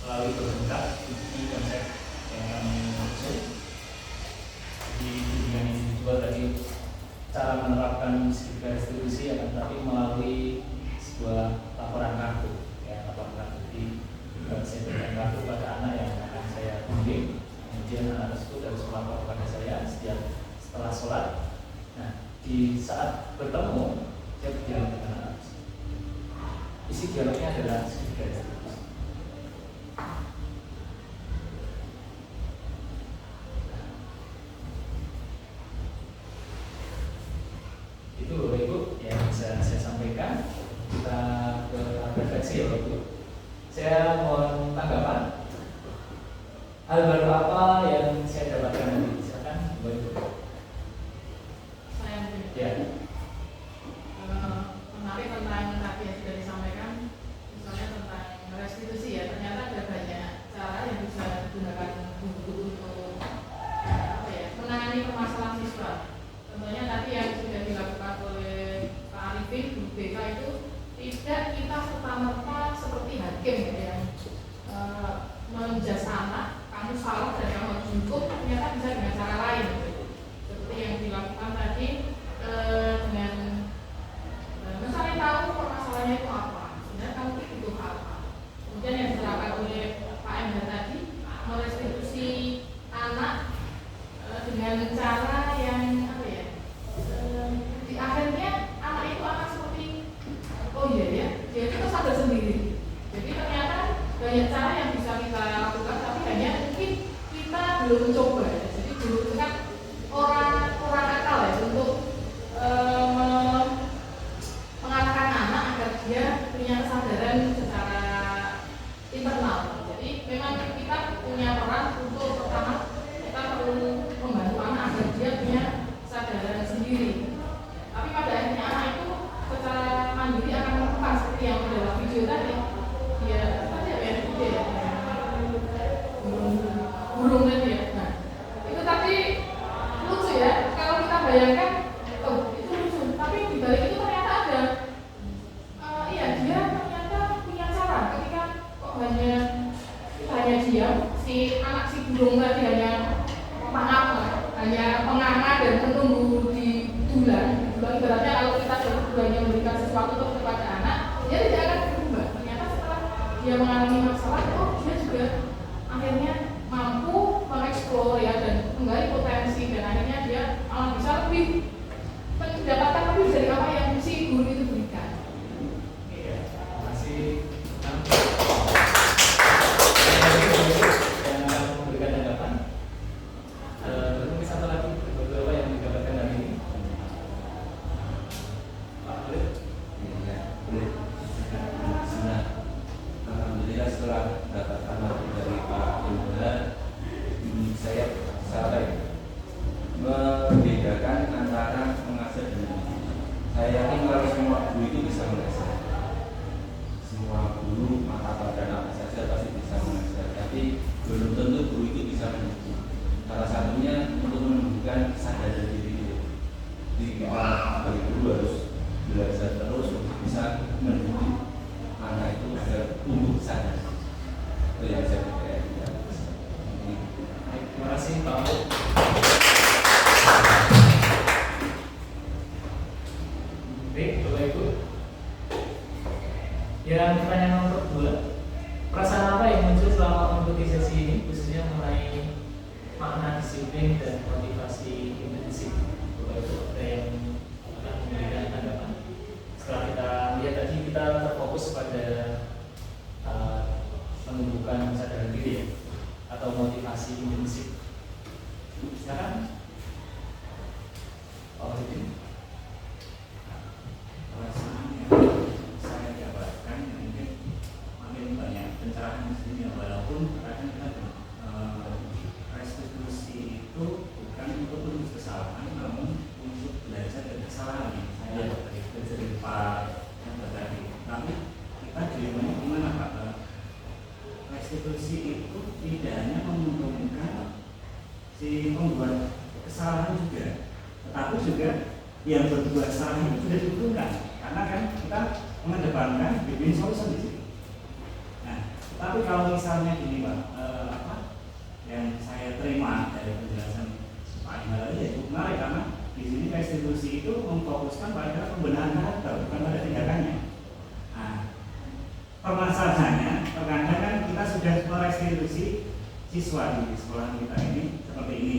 melalui berbentuk bukti konsep yang kami maksud. Di bimbingan individual tadi cara menerapkan segitiga restitusi akan tetapi melalui sebuah laporan kartu, ya, laporan kartu. Saya berikan kartu pada anak yang akan saya bimbing, kemudian anak tersebut harus melapor kepada saya setelah sholat. Nah, di saat bertemu, saya berdialog dengan anak. Isi dialognya adalah segitiga restitusi. Itu Bapak Ibu yang bisa saya sampaikan. Kita ke refleksi ya Bapak Ibu. Saya mohon tanggapan. Hal baru apa yang saya dapatkan nanti? Silakan, Bapak Ibu. Saya Ya. Menarik tentang tadi yang sudah disampaikan, misalnya tentang restitusi ya. Ternyata ada banyak cara yang bisa digunakan guru untuk menangani permasalahan siswa. Contohnya tadi yang sudah dilakukan oleh Pak Arifin, Guru BK itu tidak kita serta-merta seperti hakim yang menjudge anak, kamu salah dan kamu harus hukum, ternyata bisa dengan cara lain seperti yang dilakukan tadi dengan mencari tahu permasalahannya itu apa, sebenarnya kamu itu apa. Kemudian yang dilakukan oleh Pak MH tadi merestitusi anak dengan cara yang apa ya, di akhirnya anak itu akan seperti oh iya ya, dia itu sadar sendiri. Jadi ternyata banyak cara yang bisa kita lakukan, tapi hanya mungkin kita belum coba. Jadi dulu kan orang akal ya untuk mengarahkan anak agar dia punya kesadaran secara internal. Jadi memang kita punya peran untuk pertama kita perlu membantu anak agar dia punya kesadaran sendiri. Tapi pada akhirnya anak itu secara mandiri akan melakukan seperti yang dalam video tadi. Dia tadi apa ya? Burung tadi ya. Nah, itu tadi lucu ya. Kalau kita bayangkan, oh itu lucu. Tapi di balik itu ternyata ada, iya dia dia mengalami masalah, dia juga akhirnya mampu mengeksplor ya dan menggali potensi, dan akhirnya dia malah bisa lebih mendapatkan lebih dari apa yang si guru itu berikan. Iya, terima kasih. Yang akan memberikan tanggapan. Mungkin satu lagi beberapa yang didapatkan dari ini. Pak Khalid. Ya, boleh. Nah, alhamdulillah setelah mendapatkan materi dari Pak Indra, saya membedakan antara mengajar dan mendidik. Saya yakin kalau semua guru itu bisa mengajar, semua guru mata pelajaran apa saja pasti bisa mengajar, tapi belum tentu guru itu bisa mendidik. Salah satunya untuk menunjukkan kesadaran diri itu. Jadi kita sebagai guru harus belajar terus untuk bisa mendidik anak itu agar tumbuh sadar. Itu yang saya pikirkan. Terima kasih Pak Khalid. Baik, Bapak Ibu. Yang pertanyaan nomor 2, perasaan apa yang muncul selama mengikuti sesi ini, khususnya mengenai makna disiplin dan motivasi intensif? Bapak Ibu ada yang akan memberikan tanggapan? Setelah kita lihat tadi, kita terfokus pada menumbuhkan kesadaran diri ya, atau motivasi intensif. Silakan. Pak Wahidin. Perasaan yang saya dapatkan mungkin makin banyak pencerahan di sini, walaupun kadang kita restitusi itu bukan untuk menembus kesalahan, namun untuk belajar dari kesalahan yang saya dapat dari Pak yang tadi. Tapi kita dilemanya gimana Pak? Restitusi itu tidak hanya menguntungkan si pembuat kesalahan juga, tetapi juga yang berbuat kesalahan itu sudah diuntungkan, karena kan kita mengedepankan win-win solution di sini. Nah, tapi kalau misalnya gini Pak, yang saya terima dari penjelasan Pak Imam tadi itu menarik, karena di sini restitusi itu memfokuskan pada pembenahan karakter, bukan pada tindakannya. Nah, permasalahannya terkadang kan kita sudah merestitusi siswa di sekolah kita ini seperti ini.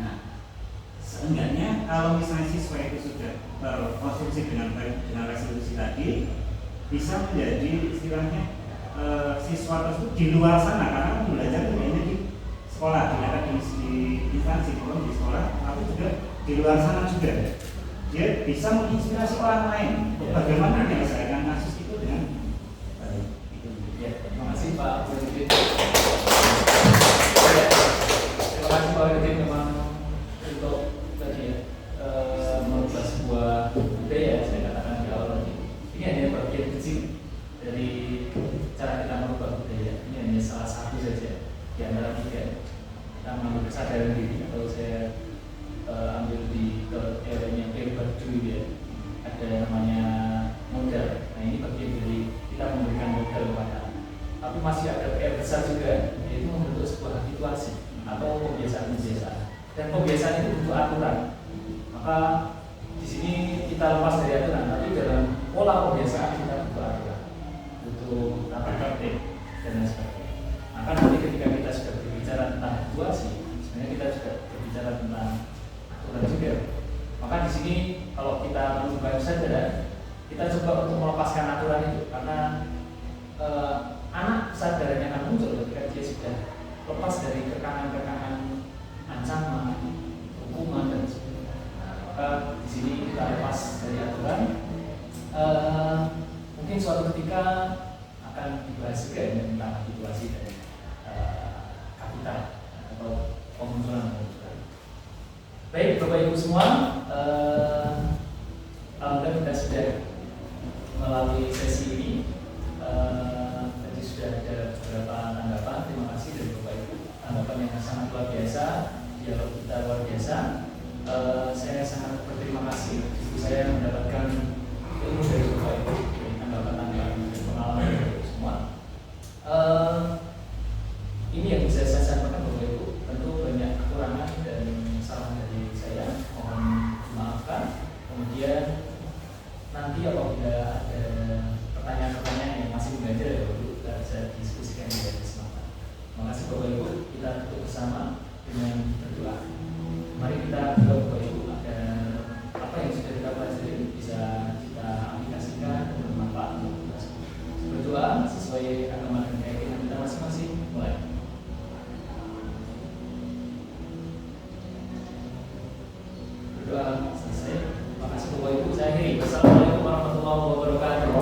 Nah, seenggaknya kalau misalnya siswa itu sudah berkonstruksi dengan restitusi tadi, bisa menjadi istilahnya siswa tersebut di luar sana, karena belajar ini di sekolah, tidak di instansi, di sekolah, tapi juga di luar sana juga. Dia bisa menginspirasi orang lain bagaimana menyelesaikan kasus itu dengan baik. Ya, terima kasih Pak Wahidin. Terima kasih Pak Wahidin, memang untuk tadi ya, merubah sebuah budaya, saya katakan di awal tadi. Ini hanya bagian kecil dari cara kita merubah budaya. Ini hanya salah satu saja di antara 3. Kita mengambil kesadaran diri, atau saya ambil di teorinya Gilbert Dewey ya, ada namanya modal. Nah, ini bagian dari kita memberikan modal kepada, tapi masih ada PR besar juga, yaitu membentuk sebuah habituasi atau kebiasaan-kebiasaan. Dan kebiasaan itu butuh aturan. Maka di sini kita lepas dari aturan, tapi dalam pola kebiasaan kita butuh aturan, butuh tata tertib dan lain sebagainya. Maka nanti ketika kita sudah berbicara tentang habituasi, sebenarnya kita juga berbicara tentang aturan juga. Maka di sini kalau kita mencoba kesadaran, kita coba untuk melepaskan aturan itu, karena anak kesadarannya akan muncul ketika dia sudah lepas dari kekangan-kekangan ancaman, hukuman dan sebagainya. Maka di sini kita lepas dari aturan. Mungkin suatu ketika akan dibahas juga tentang habituasi dari kapital atau pemunculan. Baik Bapak Ibu semua, alhamdulillah kita sudah melalui sesi ini. Tadi sudah ada beberapa tanggapan. Terima kasih dari Bapak Ibu, tanggapan yang sangat luar biasa, dialog kita luar biasa. Saya sangat berterima kasih. Saya mendapatkan ilmu dari Bapak Ibu, dari tanggapan-tanggapan dan pengalaman dari semua. Ini yang bisa saya sampaikan Bapak Ibu. Tentu banyak kekurangan dan salah dari saya, mohon dimaafkan. sesuai agama dan keyakinan kita masing-masing. Mulai. Berdoa selesai. Makasih Bapak Ibu. Saya akhiri. Wassalamualaikum warahmatullahi wabarakatuh.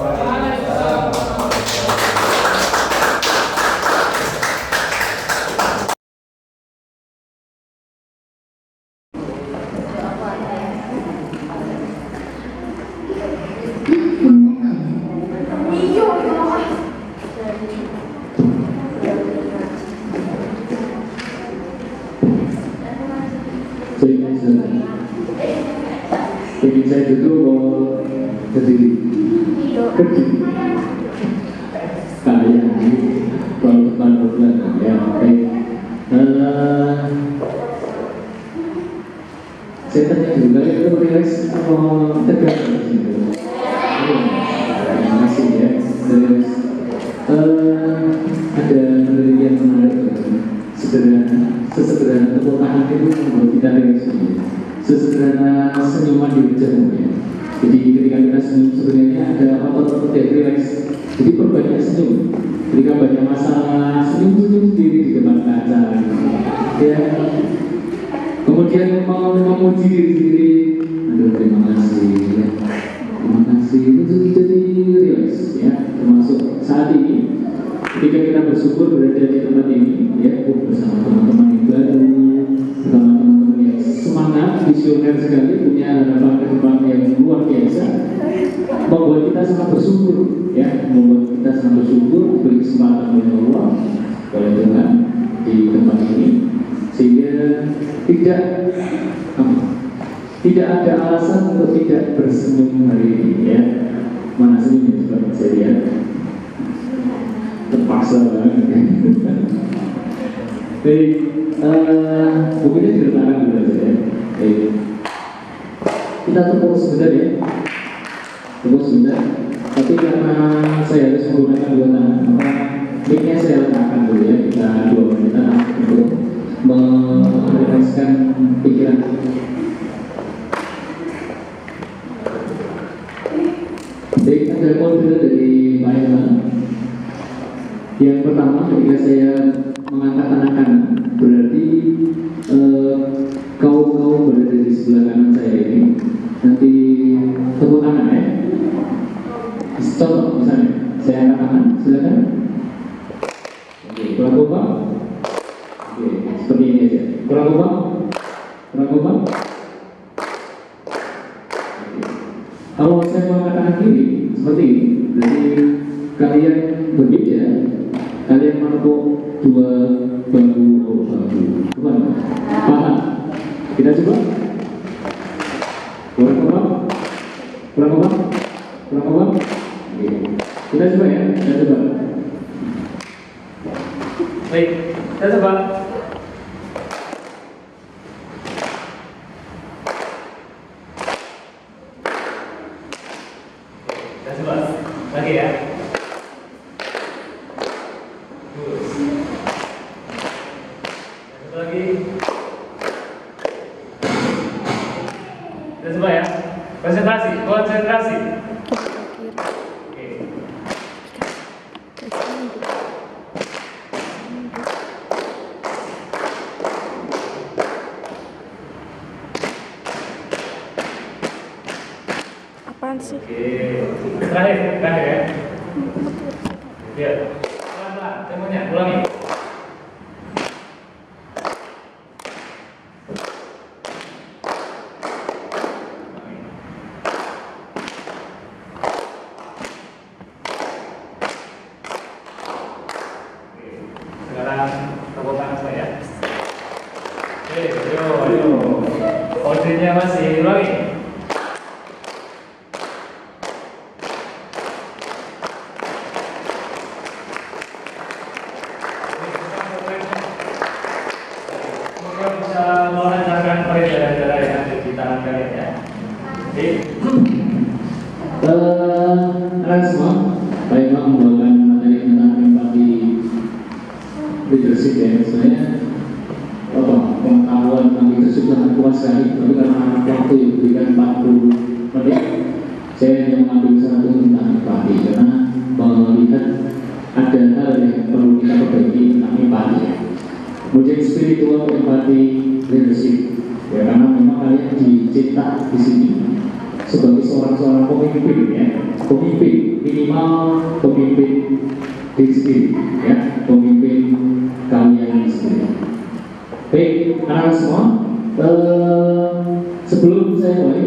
Jadi saya duduk mau berdiri. Kalian kalau depan bulan ya baik. Saya tanya dulu, kalian itu relax atau tegang di sini? Terima kasih ya. Terus ada penelitian menarik sesederhana tepuk tangan itu membuat kita relax. Sesederhana senyuman di wajahmu ya. Jadi ketika kita senyum sebenarnya ada otot-otot yang rileks. Jadi perbanyak senyum. Ketika banyak masalah, senyum-senyum sendiri di depan kaca. Ya. Kemudian mau memuji diri sendiri. Aduh terima kasih ya. Terima kasih itu jadi rileks ya. Termasuk saat ini ketika kita bersyukur berada di tempat ini ya bersama teman-teman yang baru, bersama teman-teman yang semangat, visioner sekali, punya harapan ke depan yang luar biasa, membuat kita sangat bersyukur ya, membuat kita sangat bersyukur beri kesempatan oleh Allah, oleh Tuhan di tempat ini, sehingga tidak ada alasan untuk tidak bersenyum hari ini ya. Mana senyumnya coba saya lihat, terpaksa banget. Baik, bukunya diletakkan dulu saja ya. Baik. Kita tepuk sebentar ya. Tepuk sebentar. Tapi karena saya harus menggunakan dua tangan, maka mic-nya saya letakkan dulu ya. Kita 2 menit untuk merefleksikan pikiran. Baik, ada kode dari Pak Emma. Yang pertama ketika saya mengatakan akan berarti kaum berada di sebelah kanan saya ini nanti tepuk tangan ya. Contoh misalnya saya angkat tangan, silakan. Oke, kurang kompak. Oke, seperti ini aja. Kurang kompak. Kalau saya mengatakan gini seperti ini, berarti kalian berbeda. Kalian menepuk 2 bambu. Paham? Kita coba. Kurang kompak. Oke. Kita coba ya. Baik, kita coba. Kita coba lagi ya. Lagi. Kita coba ya. Konsentrasi. Oke. Apaan sih? Oke. Terakhir ya. Biar. Pelan-pelan, temponya ulangi. Sekarang tepuk tangan saya. Oke, ayo. Kodenya masih ulangi. Semoga bisa melancarkan peredaran darah yang ada di tangan kalian ya. Oke. Kalian semua baik membawakan materi tentang empati leadership ya. Sebenarnya pengetahuan tentang leadership sangat luas sekali, tapi karena waktu yang diberikan 40 menit, saya hanya mengambil satu tentang empati karena melihat ada hal yang perlu kita perbaiki tentang empati. Kemudian spiritual empati leadership, ya, karena memang kalian dicetak di sini sebagai seorang pemimpin, ya, pemimpin minimal pemimpin diri sendiri, ya, pemimpin kalian sendiri. Baik, anak-anak semua, sebelum saya mulai,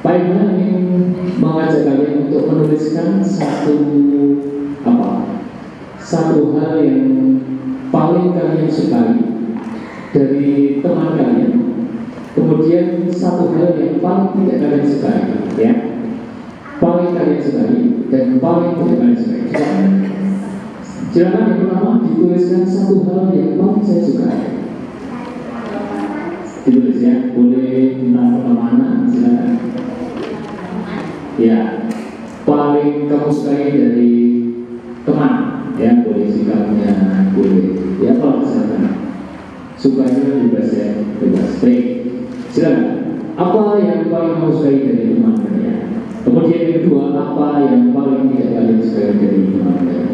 Pak Ibu ingin mengajak kalian untuk menuliskan satu hal yang paling kalian sukai dari teman kalian, kemudian satu hal yang paling tidak kalian sukai, ya, paling kalian sukai dan paling tidak kalian sukai. Silakan yang pertama dituliskan satu hal yang paling saya sukai. Ditulis, ya, boleh tentang pertemanan, silakan. Ya, paling kamu sukai dari teman, ya, boleh sikapnya, boleh, ya, kalau misalkan sukanya bebas, ya, bebas. Baik, silakan. Apa yang paling kamu sukai dari teman kalian? Kemudian yang kedua, apa yang paling tidak kalian sukai dari teman kalian?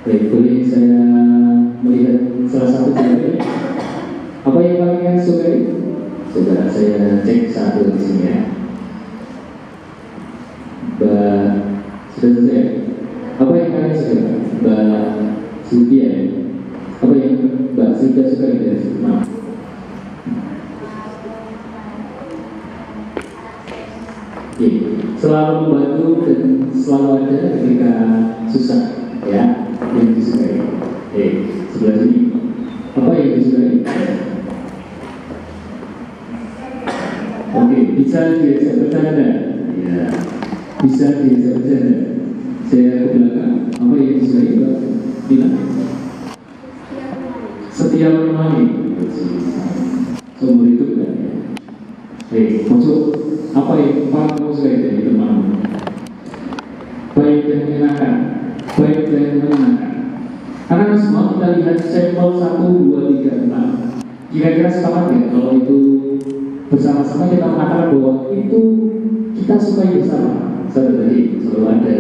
Baik, boleh saya melihat salah satu dari apa yang paling kalian sukai? Coba saya cek satu di sini, ya. Mbak, sudah selesai? Apa yang kalian suka? Mbak Sylvia, ya? Apa yang Mbak Sylvia suka dari teman? Oke, selalu membantu dan selalu ada ketika susah, ya, yang disukai. Oke, sebelah sini. Apa yang disukai? Oke, bisa diajak bercanda, ya, bisa diajak bercanda. Saya ke belakang. Apa yang disukai, Mbak Dina? Setia menemani seumur hidup, kan? Baik, maksud apa yang paling kamu sukai dari teman? Baik dan menyenangkan, baik dan menyenangkan. Karena semua kita lihat sampel 1, 2, 3, 4. Kira-kira sepakat ya kalau itu bersama-sama kita mengatakan bahwa itu kita sukai bersama. Saya tadi selalu ada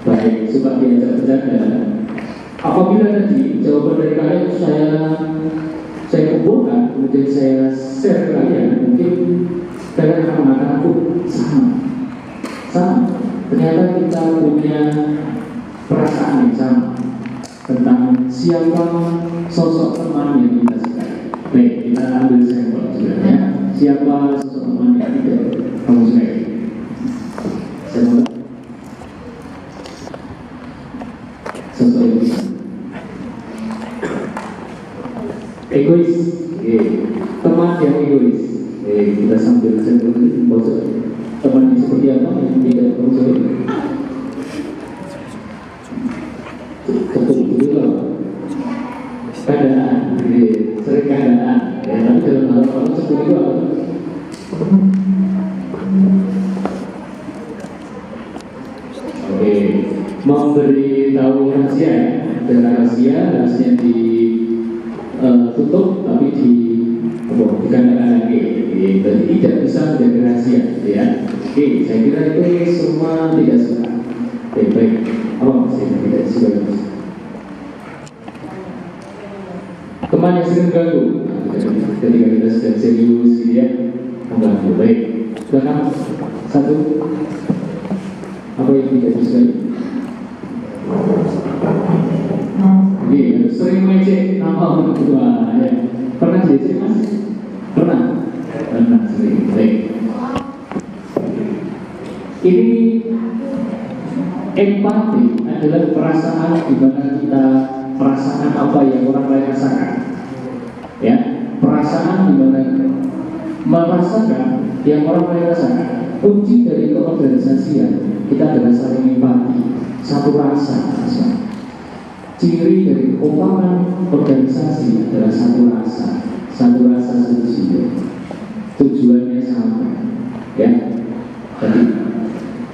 baik suka diajak bercanda. Apabila tadi jawaban dari kalian saya kumpulkan, kemudian saya share ke kalian, mungkin kalian akan mengatakan aku sama. Ternyata kita punya perasaan yang sama tentang siapa sosok teman yang kita sukai. Baik, kita ambil sampel juga, ya. Siapa sosok teman yang tidak kamu sukai? Saya mulai. Sosok egois, teman yang egois. Kita sambil sampel teman yang seperti apa yang tidak kamu sukai? Keadaan, sering keadaan, ya, tapi dalam hal kalau seperti itu apa? Oke, memberi tahu rahasia, dan rahasia ditutup tapi digandakan lagi, berarti tidak bisa menjadi rahasia, ya. Oke, saya kira itu semua tidak suka. Baik, apa maksudnya tidak suka? Teman yang sering mengganggu, ketika kita sedang serius, gitu, ya, mengganggu. Baik, silakan satu. Apa yang tidak disukai? Oke, sering mengecek nama orang tua, ya. Pernah diecek, Mas? Pernah sering. Baik. Ini empati adalah perasaan di mana kita perasaan apa yang orang lain rasakan, ya, perasaan di mana merasakan yang orang lain rasakan. Kunci dari keorganisasian kita adalah saling empati, satu rasa. Ciri dari kekompakan organisasi adalah satu rasa, satu jiwa, tujuannya sama, ya. Jadi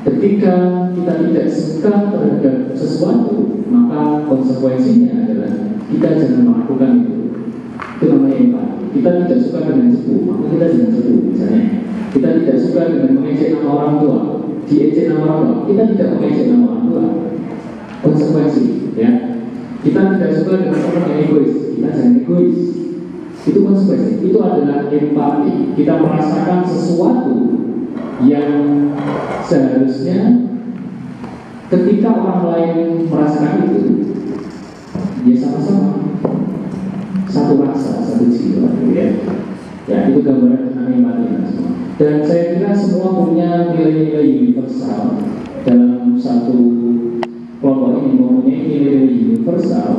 ketika kita tidak suka terhadap sesuatu, maka konsekuensinya adalah kita jangan melakukan itu. Itu namanya empati. Kita tidak suka dengan cepu, maka kita jangan cepu, misalnya. Kita tidak suka dengan mengejek nama orang tua, diejek nama orang tua. Kita tidak mengejek nama orang tua. Konsekuensi, ya. Kita tidak suka dengan orang yang egois. Kita jangan egois. Itu konsekuensi. Itu adalah empati. Kita merasakan sesuatu yang seharusnya ketika orang lain merasakan itu, ya sama-sama satu rasa, satu jiwa, ya. Ya, itu gambaran tentang empati. Dan saya kira semua punya nilai-nilai universal dalam satu kelompok ini, mempunyai nilai-nilai universal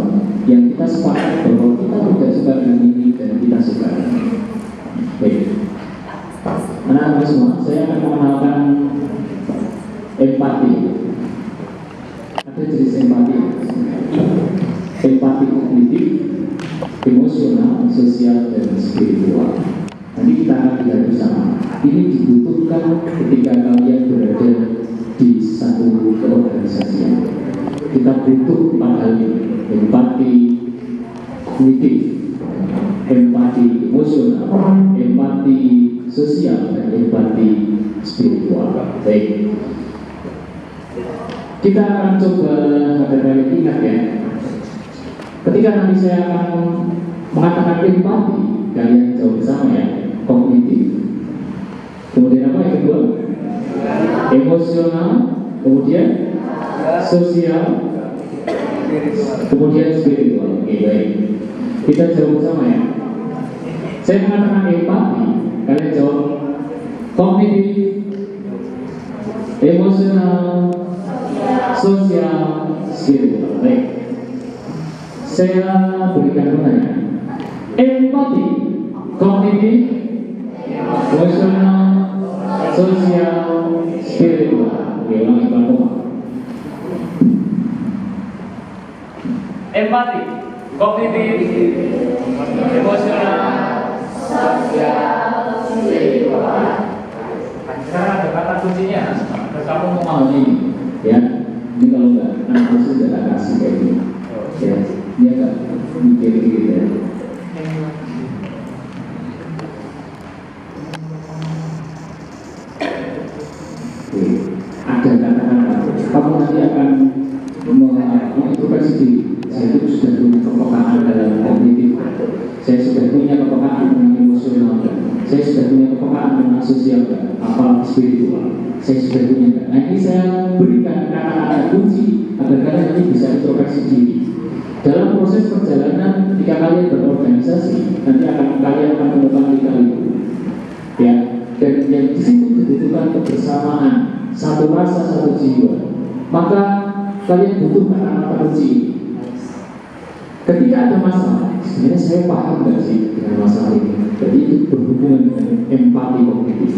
yang kita sepakat bahwa kita tidak suka dengan ini dan kita suka. Baik, anak-anak semua, saya akan mengenalkan empati. Ada jenis empati, empati kognitif, emosional, sosial, dan spiritual. Nanti kita akan lihat bersama. Ini dibutuhkan ketika kalian berada di satu keorganisasian. Kita butuh 4 hal ini: empati kognitif, empati emosional, empati sosial, dan empati spiritual. Baik, kita akan coba kalian ingat ya. Ketika nanti saya akan mengatakan empati, kalian jawab bersama ya. Kognitif, kemudian apa yang kedua? Emosional, kemudian sosial, kemudian spiritual. Oke, baik. Kita jawab bersama ya. Saya mengatakan empati, kalian jawab kognitif, emosional, sosial, spiritual. Baik. Saya berikan pertanyaan. Empati, kognitif, emosional, sosial, spiritual. Oke, ulangi pelan-pelan. Empati, kognitif, emosional, sosial, spiritual. Sekarang ada kata kuncinya. Kamu memahami ini, ya. Ini kalau enggak, nanti sudah tak kasih kayak gini. Ya, dia enggak mikir gitu ya. Ada kata-kata kamu nanti akan mengintrospeksi diri. Saya itu sudah punya kepekaan dalam kognitif, saya sudah punya kepekaan dengan emosional, saya sudah punya kepekaan dengan sosial, apalagi spiritual, saya sudah punya. Nah, ini saya berikan kata-kata kunci agar kalian nanti bisa introspeksi diri. Dalam proses perjalanan ketika kalian berorganisasi, nanti kalian akan menemukan lika-liku, ya. Dan yang di situ dibutuhkan kebersamaan, satu rasa, satu jiwa. Maka kalian butuh kata-kata kunci. Ketika ada masalah, sebenarnya saya paham nggak sih dengan masalah ini. Jadi itu berhubungan dengan empati kognitif.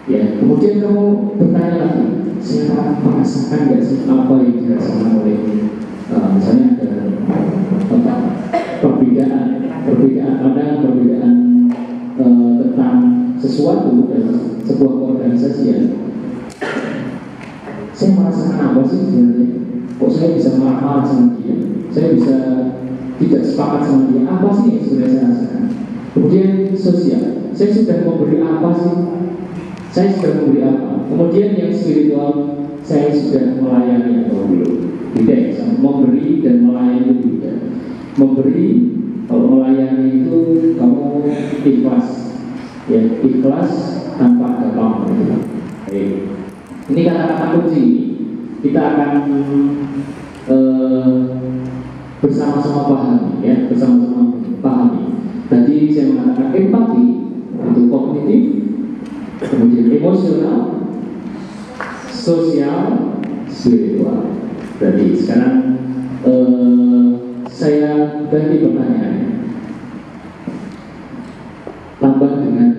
Ya, kemudian kamu bertanya lagi, saya merasakan nggak sih apa yang dirasakan oleh misalnya ada perbedaan pandangan, perbedaan tentang sesuatu dalam sebuah keorganisasian. Saya merasakan apa sih sebenarnya? Kok saya bisa marah-marah sama dia? Saya bisa tidak sepakat sama dia? Apa sih yang sebenarnya saya rasakan? Kemudian sosial, saya sudah memberi apa sih? Saya sudah memberi apa? Kemudian yang spiritual, saya sudah melayani atau belum? Tidak, memberi dan melayani itu beda. Memberi, kalau melayani itu kamu ikhlas, ya, ikhlas tanpa ada pamrih. Ini kata-kata kunci. Kita akan bersama-sama pahami, ya, bersama-sama pahami. Tadi saya mengatakan empati itu kognitif, kemudian emosional, sosial, spiritual. Jadi sekarang saya ganti pertanyaan. Tambah dengan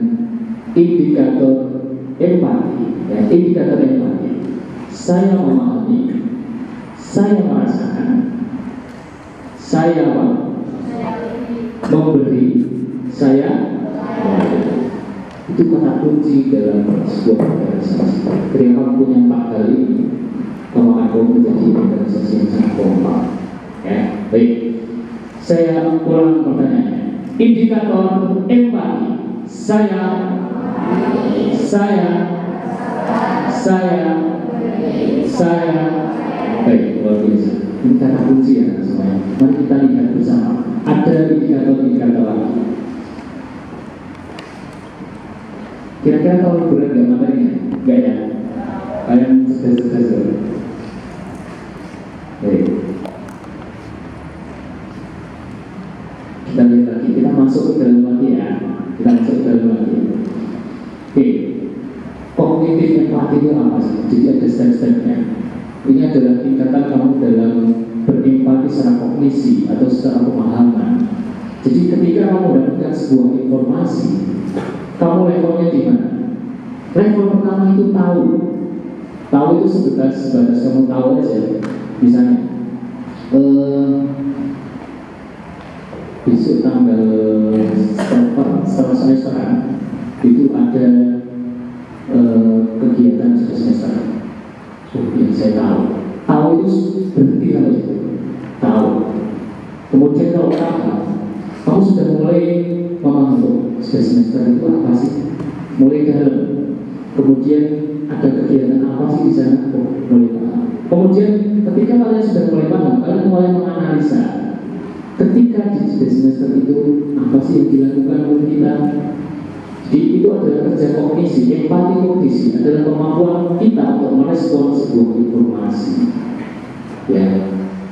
indikator empati, ya, indikator empati. Saya memahami, saya merasakan, saya memberi, saya itu kata kunci dalam sebuah organisasi. Ketika kamu punya 4 hal ini, kamu akan menjadi organisasi yang sangat kompak. Ya, baik. Saya ulang pertanyaannya. Indikator empati, saya Saya. Baik, luar biasa. Ini kata kunci ya semuanya. Mari kita lihat bersama. Ada indikator-indikator lagi. Kira-kira kalau berat nggak materinya? Nggak ya? Kalian sudah. Baik. Kita lihat lagi. Kita masuk ke dalam lagi ya. Oke. Kognitif empati itu apa sih? Jadi ada step-stepnya. Ini adalah tingkatan kamu dalam berempati secara kognisi atau secara pemahaman. Jadi ketika kamu mendapatkan sebuah informasi, kamu levelnya di mana? Level pertama itu tahu. Tahu itu sebatas kamu tahu aja. Misalnya, besok tanggal setelah semesteran itu ada kegiatan semester. Ya, saya tahu itu berhenti kalau itu tahu. Kemudian kalau kamu sudah mulai memahami semester itu apa sih, mulai dalam. Kemudian ada kegiatan apa sih di sana, mulai paham. Kemudian ketika kalian sudah mulai paham, kalian mulai menganalisa. Ketika di semester itu apa sih yang dilakukan oleh kita? Jadi itu adalah kerja kognisi. Empati kognisi adalah kemampuan kita untuk merespon sebuah informasi. Ya,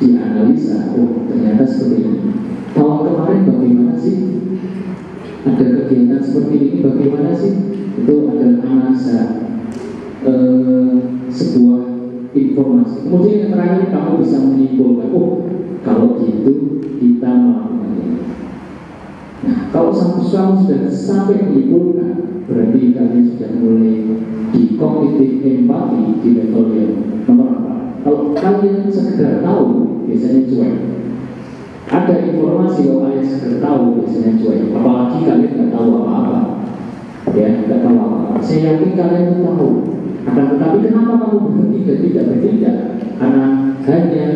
dianalisa. Oh, ternyata seperti ini. Tahun kemarin bagaimana sih? Ada kegiatan seperti ini bagaimana sih? Itu adalah analisa sebuah informasi. Kemudian yang terakhir kamu bisa menyimpulkan. Oh, kalau gitu kita melakukan ini. Nah, kalau kamu sudah sampai menyimpulkan, berarti kalian sudah mulai di kognitif empati di level yang nomor 4. Kalau kalian sekedar tahu, biasanya cuek. Ada informasi kalau kalian sekedar tahu, biasanya cuek. Apalagi kalian nggak tahu apa-apa, ya nggak tahu apa-apa. Saya yakin kalian itu tahu. Akan tetapi kenapa kamu berhenti dan tidak bertindak? Karena hanya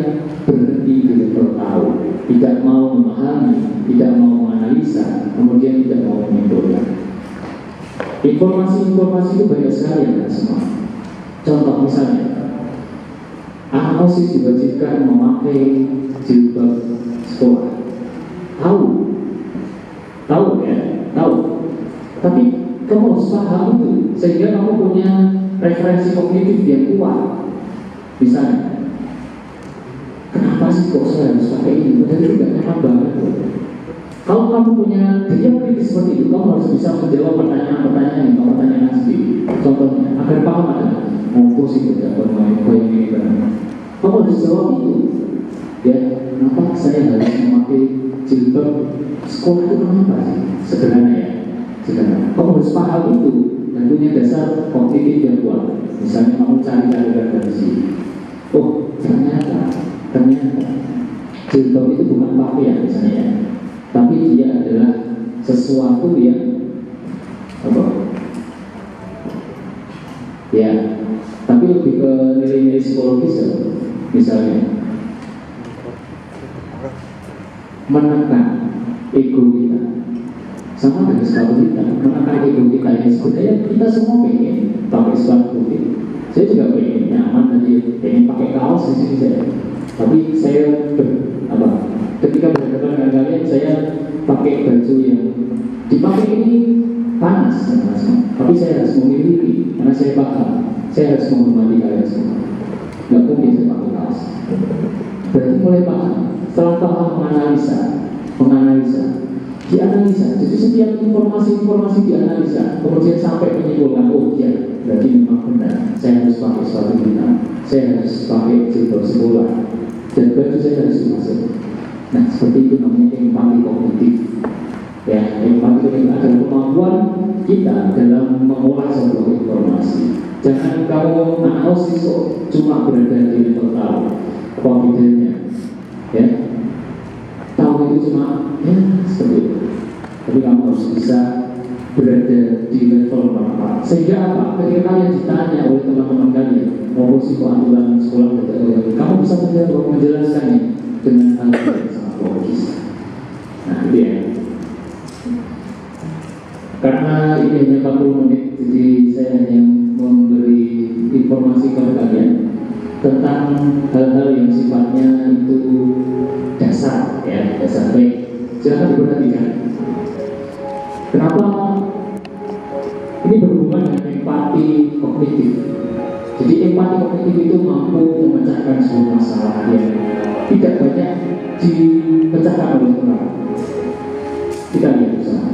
berhenti di level tahu, tidak mau memahami, tidak mau menganalisa, kemudian tidak mau menyimpulkan. Informasi-informasi itu banyak sekali ya semua. Contoh misalnya, anak OSIS diwajibkan memakai jilbab sekolah. Tahu ya, tahu. Tapi kamu harus paham itu, sehingga kamu punya referensi kognitif yang kuat. Misalnya, kenapa sih kok saya harus pakai ini? Padahal itu tidak nyaman banget. Kalau kamu punya dia kritis seperti itu, kamu harus bisa menjawab pertanyaan-pertanyaan yang kamu tanyakan sendiri. Contohnya, agar paham adalah mau sih tidak bermain koin ini barang. Kamu harus jawab itu. Ya, kenapa saya harus memakai jilbab sekolah itu kenapa sih? Sederhana ya, sederhana. Kamu harus paham itu dan punya dasar kognitif yang kuat. Misalnya kamu cari-cari referensi. Oh, ternyata jilbab itu bukan pakaian misalnya ya, tapi dia adalah sesuatu yang apa? Ya, tapi lebih ke nilai-nilai psikologis ya. Misalnya menekan ego kita, sama dengan sepatu kita, menekan ego kita yang sebenarnya kita semua pengen pakai sepatu putih. Saya juga pengen nyaman tadi, pengen pakai kaos di sini saya. Tapi saya ketika berhadapan dengan kalian, saya pakai baju yang dipakai ini panas, tapi saya harus memiliki karena saya paham, saya harus menghormati kalian semua. Nggak mungkin saya pakai kaos. Berarti mulai paham. Setelah paham menganalisa, dianalisa. Jadi setiap informasi dianalisa, kemudian sampai menyimpulkan, oh iya, berarti memang benar. Saya harus pakai sepatu hitam, saya harus pakai jilbab sekolah, dan baju saya harus masuk. Nah, seperti itu namanya empati kognitif. Ya, empati itu adalah kemampuan kita dalam mengolah sebuah informasi. Jangan kamu anak OSIS kok cuma berada di level tahu, konfidennya, ya. Tahu itu cuma ya seperti itu. Tapi kamu harus bisa berada di level berapa. Sehingga apa? Ketika kalian ditanya oleh teman-teman kalian, mau sih aturan sekolah, kamu bisa menjelaskannya dengan hal yang sangat logis. Nah, itu ya. Karena karena ini hanya 40 menit, jadi saya hanya memberi informasi kepada kalian tentang hal-hal yang sifatnya itu dasar, ya, dasar baik. Silakan diperhatikan. Kenapa ini berhubungan dengan empati kognitif? Jadi empati kognitif itu mampu memecahkan sebuah masalah yang tidak banyak dipecahkan oleh orang. Kita lihat bersama.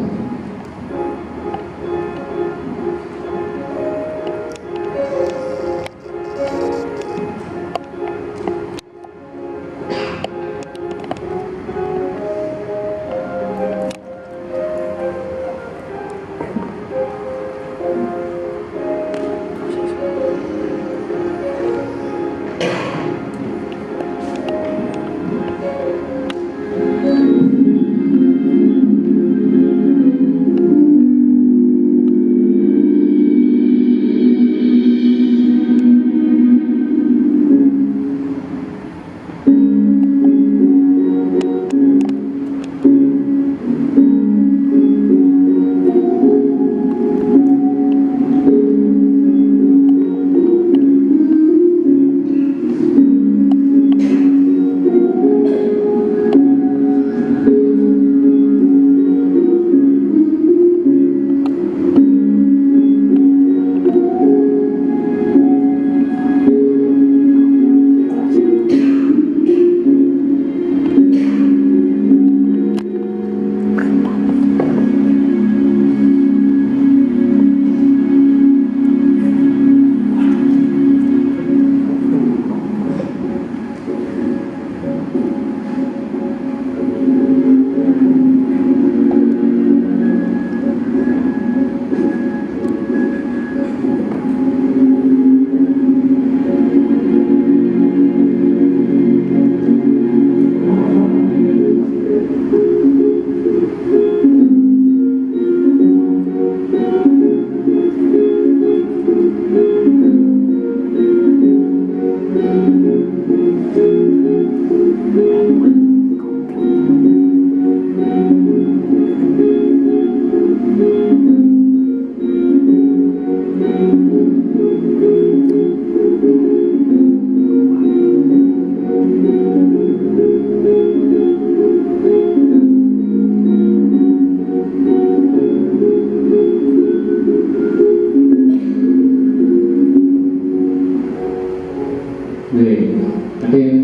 Ada yang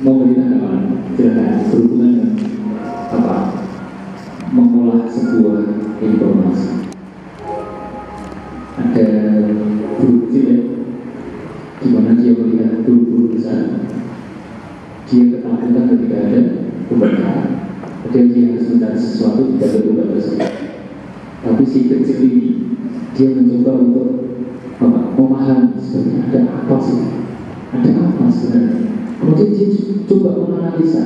mau beri tanggapan? Silakan, berhubungan dengan apa? Mengolah sebuah informasi. Ada guru kecil ya, di mana dia melihat guru-guru besar. Dia ketakutan ketika ada kebenaran. Kemudian dia harus mencari sesuatu di dalam obat tersebut. Tapi si kecil ini dia mencoba untuk memahami sebenarnya ada apa sih? Ada apa sebenarnya? Kemudian dia coba menganalisa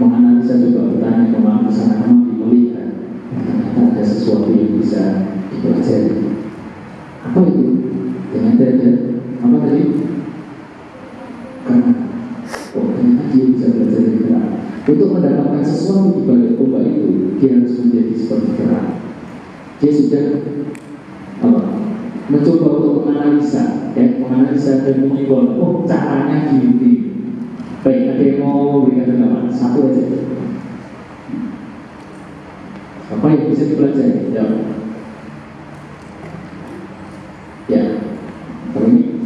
coba bertanya kemana sana kemari melihat ternyata ada sesuatu yang bisa dipelajari. Apa itu? Ternyata ada apa tadi? Karena ternyata dia bisa belajar dari kerang. Untuk mendapatkan sesuatu di balik obat itu, dia harus menjadi seperti kerang. Dia sudah mencoba untuk menganalisa dan menyimpulkan, oh caranya gini. Baik, ada yang mau berikan tanggapan? Satu aja. Apa yang bisa dipelajari? Ya, kalau ini.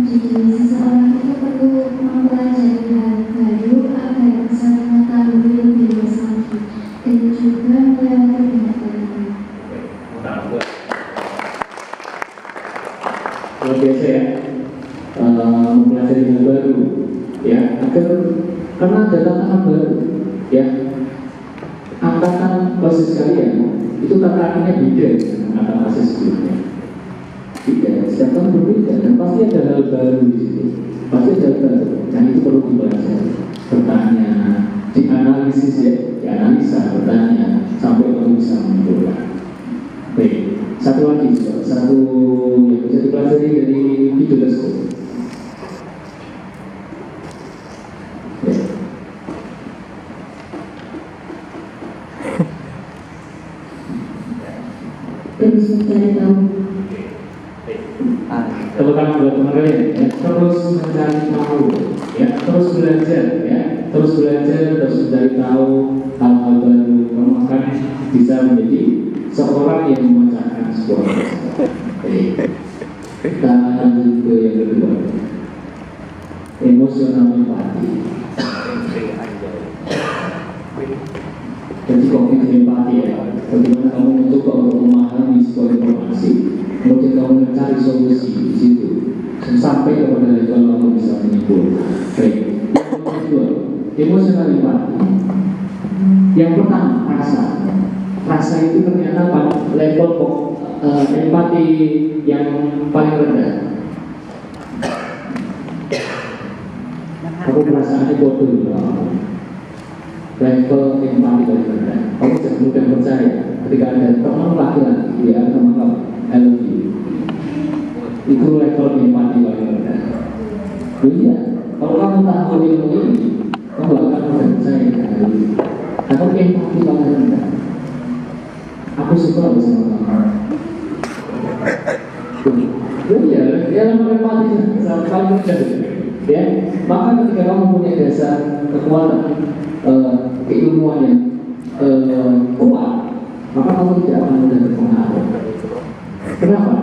Jadi seseorang itu perlu mempelajari hal baru agar bisa mengetahui lebih luas lagi dan juga melewati banyak hal. Luar biasa ya, mempelajari hal baru ya, agar karena ada tantangan baru ya. Angkatan basis kalian itu tantangannya beda dengan angkatan basis sebelumnya. Tidak, setiap tahun berbeda dan pasti ada hal baru di situ. Pasti ada hal baru, dan itu perlu dipelajari. Bertanya, dianalisis ya, dianalisa, bertanya sampai kamu bisa menyimpulkan. Baik, satu lagi, satu yang bisa dipelajari dari video tersebut. terus mencari tahu. Tepuk tangan buat teman kalian ya. Terus mencari tahu ya, terus belajar ya, terus belajar, terus mencari tahu hal-hal baru. Kamu akan bisa menjadi seorang yang memecahkan sebuah masalah. Kita lanjut ke yang kedua, emosional empati. Jadi kognitif empati ya, bagaimana kamu mencoba untuk memahami sebuah informasi, kemudian kamu mencari solusi di situ, sampai kepada level kamu bisa menyimpulkan. Baik, yang kedua, emosional empati. Yang pertama, rasa itu ternyata level empati yang paling rendah. Aku perasaannya bodoh, level empati paling rendah. Kamu jangan mudah percaya ketika ada teman laki-laki ya, teman kamu, I love you. Itu level empati paling rendah. Iya, kalau kamu tahu ilmu ini, kamu akan mudah percaya dengan itu. Atau empati paling rendah. Aku suka bersama kamu. Iya, dia empati paling rendah. Ya, maka ketika kamu punya dasar kekuatan keilmuan yang kuat, maka kamu tidak akan mudah terpengaruh. Kenapa?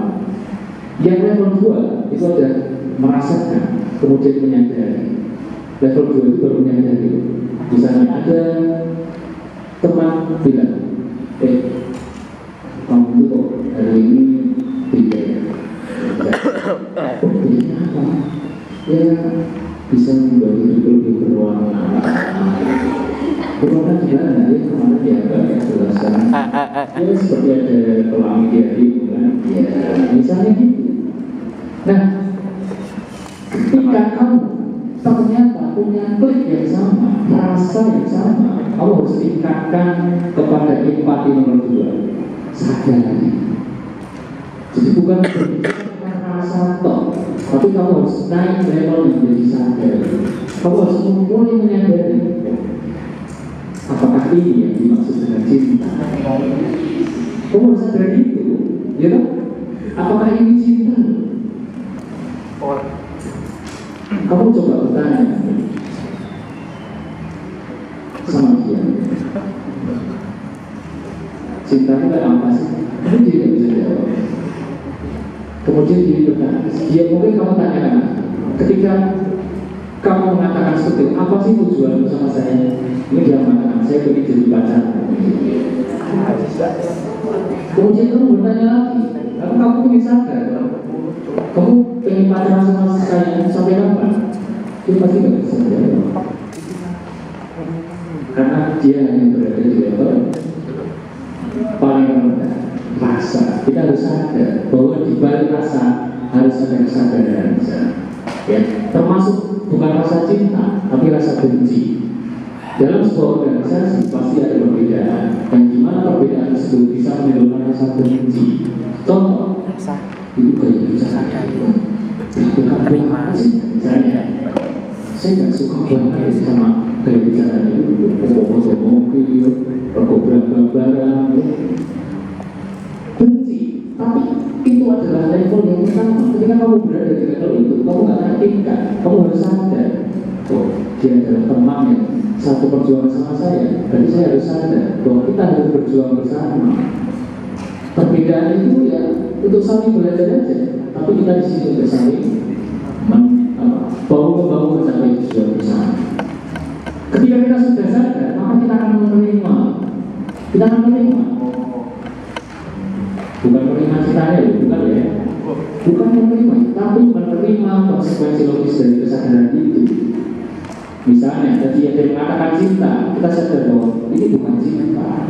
Yang level 2 itu ada merasakan, kemudian menyadari. Level 2 itu baru menyadari. Misalnya ada teman bilang, kamu itu kok hari ini beda ya? Bedanya apa? Ya bisa membuat hidup lebih berwarna. Berwarna gimana? Ya kemarin dia agak jelaskan. Ya seperti ada pelangi di hari bulan. Ya misalnya gitu. Nah, ketika kamu ternyata punya klik yang sama, rasa yang sama, kamu harus tingkatkan kepada empati nomor 2. Sadari. Jadi bukan rasa toh, tapi kamu harus naik level menjadi sadar. Kamu harus mulai menyadari apakah ini yang dimaksud dengan cinta. Kamu harus sadar itu, ya kan? Apakah ini cinta? Kamu coba bertanya sama dia, cinta itu apa sih? Kamu tidak bisa jawab. Kemudian dia bertanya, dia mungkin kamu tanyakan, ketika kamu mengatakan seperti itu, apa sih tujuan sama saya? Ini dia mengatakan, saya ingin jadi pacar. Kemudian kamu bertanya lagi, lalu kamu ingin sadar, kamu ingin pacaran sama saya sampai kapan? Dia pasti tidak bisa jawab, karena dia hanya berada di level paling rendah. Rasa, kita harus sadar bahwa di balik rasa harus ada kesadaran, ya, termasuk bukan rasa cinta, tapi rasa benci. Dalam sebuah organisasi pasti ada perbedaan, dan di mana perbedaan tersebut bisa menimbulkan rasa benci. Contoh, itu kayak bicara, bukan terima sih, misalnya, saya nggak suka banget sama kayak bicara itu, ngomong-ngomong, berkobar-kobaran. Benci, tapi itu adalah level yang sama. Ketika kamu berada di level itu, kamu nggak akan tingkat. Kamu harus sadar, oh dia adalah teman yang satu perjuangan sama saya. Jadi saya harus sadar bahwa kita harus berjuang bersama. Perbedaan itu ya untuk saling belajar aja. Tapi kita di sini untuk saling membangun mencapai tujuan bersama. Ketika kita sudah sadar, maka kita akan menerima. Kita akan menerima. Bukan menerima cintanya, bukan ya. Bukan menerima, tapi menerima konsekuensi logis dari kesadaran itu. Misalnya, tadi ada yang mengatakan cinta, kita sadar bahwa ini bukan cinta.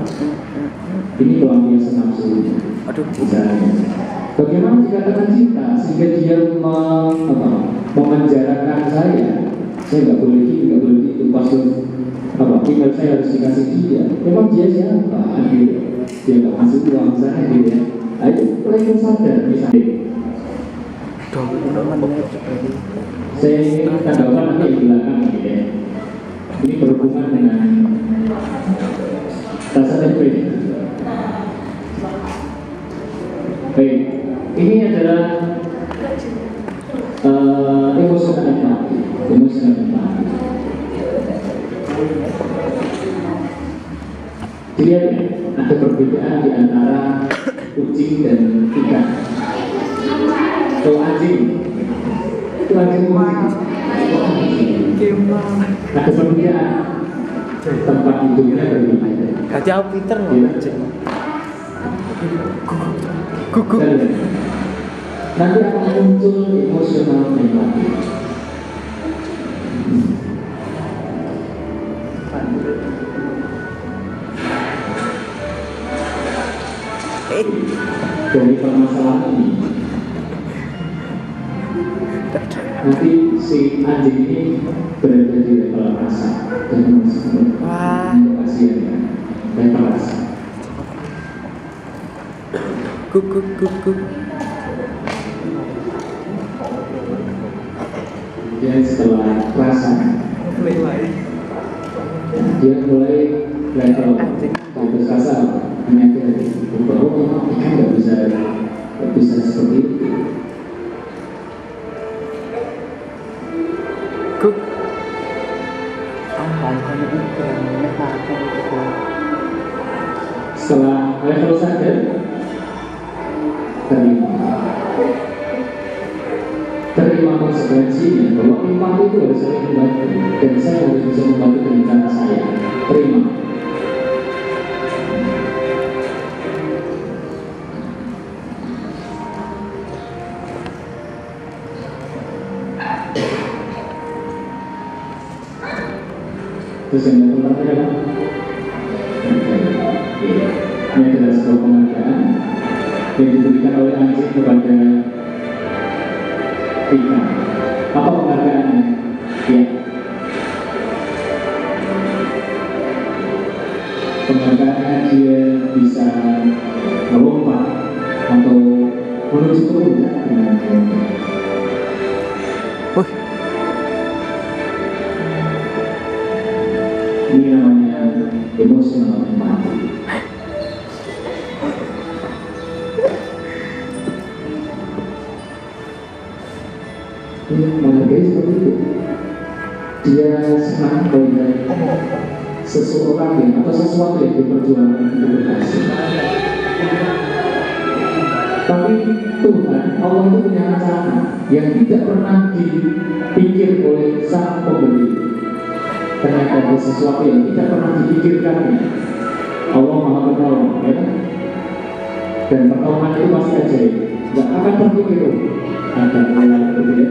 Ini pelampiasan nafsu. Misalnya, bagaimana dikatakan cinta sehingga dia memenjarakan saya nggak boleh gini, nggak boleh itu, password email saya harus dikasih dia. Memang dia siapa? Gitu. Dia nggak kasih uang saya gitu ya. Ayo, mereka sadar misalnya. Saya ingin tanggapan nanti di belakang gitu ya. Ini berhubungan dengan rasa tempe. Dilihat ya, ada perbedaan di antara kucing dan ikan. Kalau anjing, itu anjing ada perbedaan. Tempat hidupnya berbeda. Gajah Peter loh. Gugup. Nanti akan muncul emosional empati. Dari permasalahan ini, nanti si anjing ini berada di level rasa dan emosional. Kasihan ya, level rasa. Gugup. Kemudian setelah rasa, dia mulai level rasa menyadari bahwa ikan nggak bisa seperti itu. Setelah level sadar, terima konsekuensinya bahwa empati itu harus saling membantu dan saya harus bisa membantu dengan cara saya. Terima. Terus yang kedua adalah ini adalah sebuah penghargaan yang diberikan oleh anjing kepada ikan. Apa penghargaannya? Ya. Penghargaannya dia bisa melompat atau menuju ke puncak dengan melompat. Ini namanya emosional empati. Ini menghargai seperti itu. Dia senang melihat seseorang yang atau sesuatu yang diperjuangkan itu berhasil. Tapi Tuhan, Allah itu punya rencana yang tidak pernah dipikir oleh sang pemberi. Ternyata ada sesuatu yang tidak pernah dipikirkannya. Allah Maha Penolong, ya kan? Dan pertolongan itu pasti ajaib. Tidak akan terpikir ada hal berbeda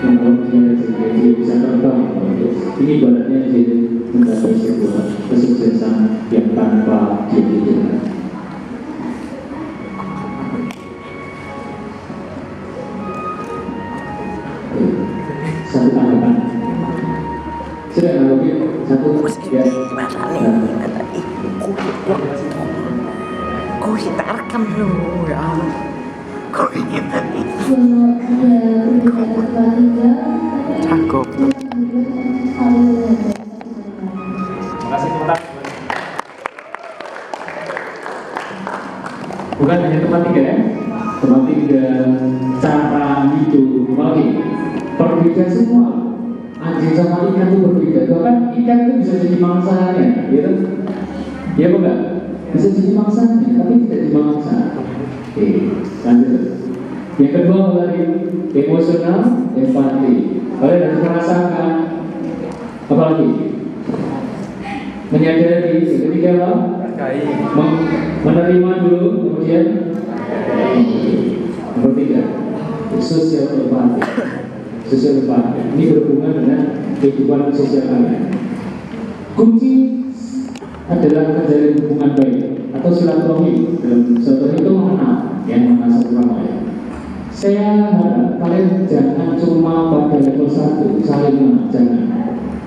menolong dia sehingga dia bisa terbang. Ini ibaratnya dia mencapai sebuah kesuksesan yang tanpa dia pikirkan. Satu tanggapan. Sudah lebih satu ya. Kok kita rekam dulu ya Allah. Kok ini tadi? Cakep. Makasih teman-teman. Bukan hanya tempat tiga ya, tempat tiga cara hidup lagi berbeda semua. Anjing sama ikan itu berbeda. Bahkan ikan itu bisa jadi mangsanya, ya kan? Ya bukan? Bisa jadi mangsanya, tapi tidak dimangsa. Oke, lanjut. Yang kedua lagi emosional, empati. Kalian harus merasakan apa lagi? Menyadari. Yang ketiga apa? Menerima dulu, kemudian nomor tiga, sosial empati. Sosial empati ini berhubungan dengan kehidupan sosial kalian. Kunci adalah menjalin hubungan baik atau silaturahmi. Dalam silaturahmi itu mengenal yang mengenal satu sama lain. Saya harap kalian jangan cuma pada level 1 saling mengenal, jangan.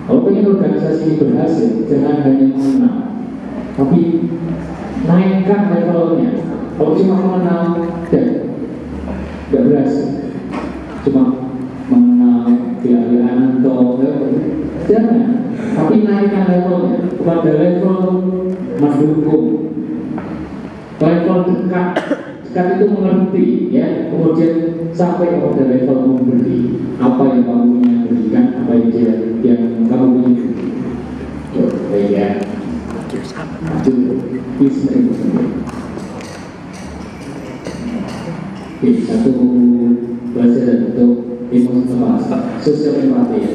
Kalau pengen organisasi ini berhasil, jangan hanya mengenal, tapi naikkan levelnya. Kalau cuma mengenal, dan tidak berhasil. Cuma mengenal pilihan atau jangan, tapi naikkan levelnya kepada level mendukung, level dekat. Dekat itu mengerti, ya. Kemudian sampai kepada level memberi apa yang kamu punya berikan, apa yang kamu punya. Baik ya. please menerima. Oke, satu pelajaran untuk emosi sosial empati ya.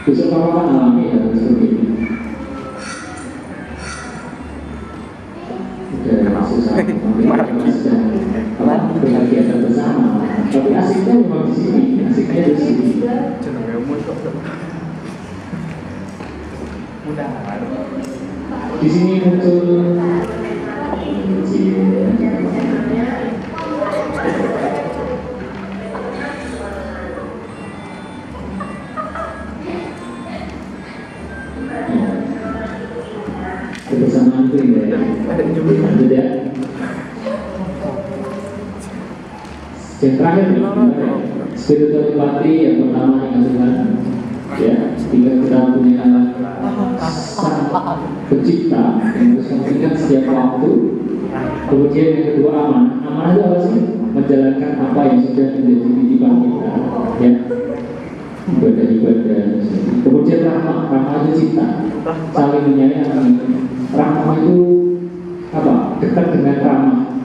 Besok kamu kan alami ya seperti ini. Susah, dengan kegiatan bersama. Tapi asiknya memang di sini, asiknya di sini. Di sini muncul kebersamaan itu indah. Tidak. Yang terakhir, spiritual empati yang pertama diajukan, ya, tinggal kita punya sang pencipta yang harus memberikan setiap waktu. Kemudian yang kedua amanah. Amanah itu apa sih? Menjalankan apa yang sudah menjadi titipan kita, ya, ibadah-ibadah. Kemudian rahmah itu cinta, saling menyayangi. Rahmah itu apa? Dekat dengan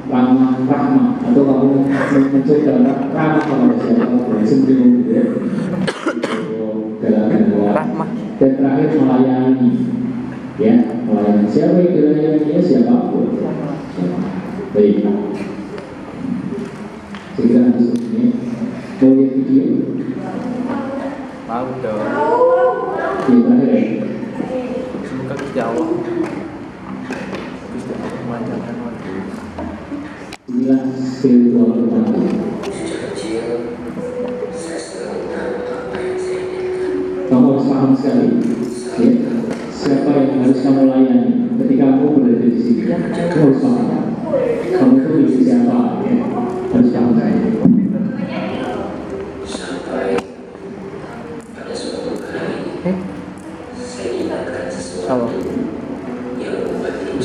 rahmah atau kamu mencoba ramah kepada siapa sebelum itu ya. Dalam rahmah. Dan terakhir melayani, ya, melayani siapa yang dilayani ya siapapun. Baik. Saya kira habis ini mau lihat video. Mau dong. Oke, terakhir ya. Semoga kejauh. Bisa memanjangkan waktu. Inilah spiritual empati. Kamu harus paham sekali, ya, siapa yang harus kamu layani ketika kamu berada di sini. Kamu harus paham. Kamu itu milik siapa, ya, harus paham saya. Sampai pada suatu hari, saya ingatkan sesuatu yang membuat hidup.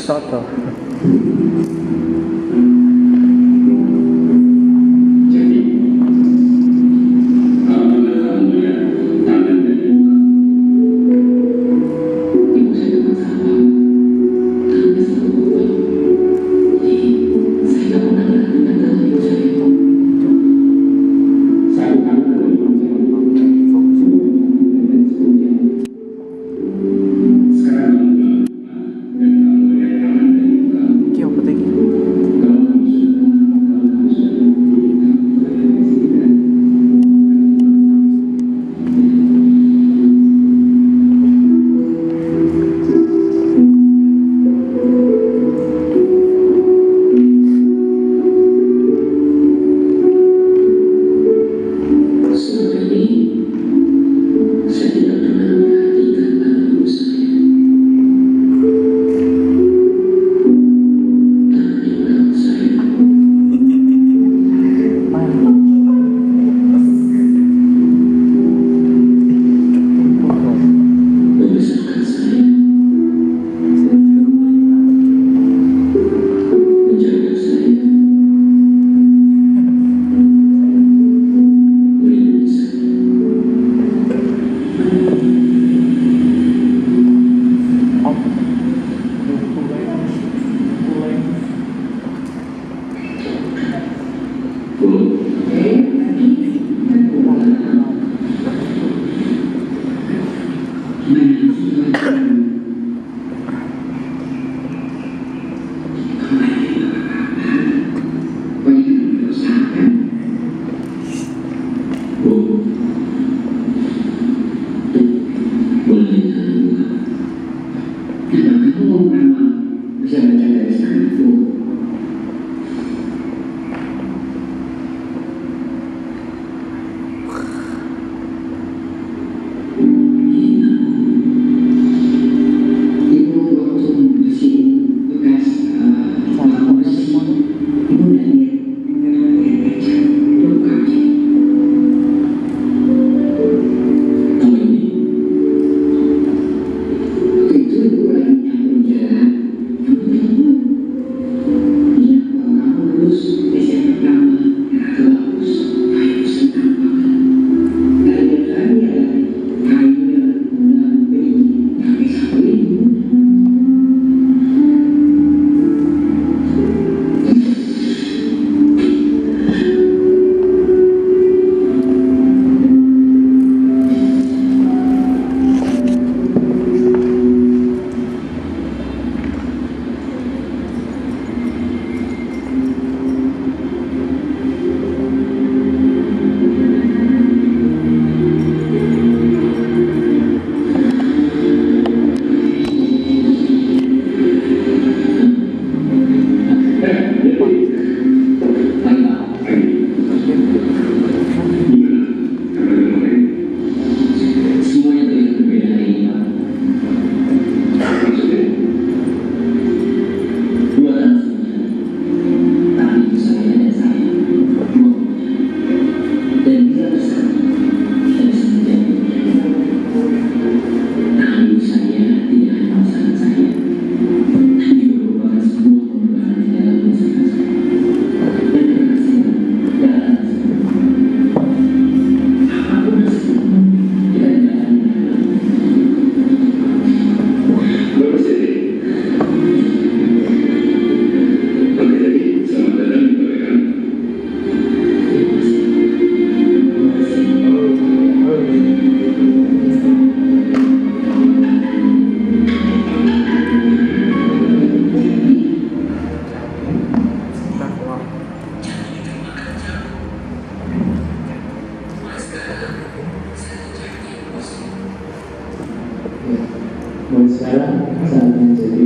Mulai sekarang saatnya jadi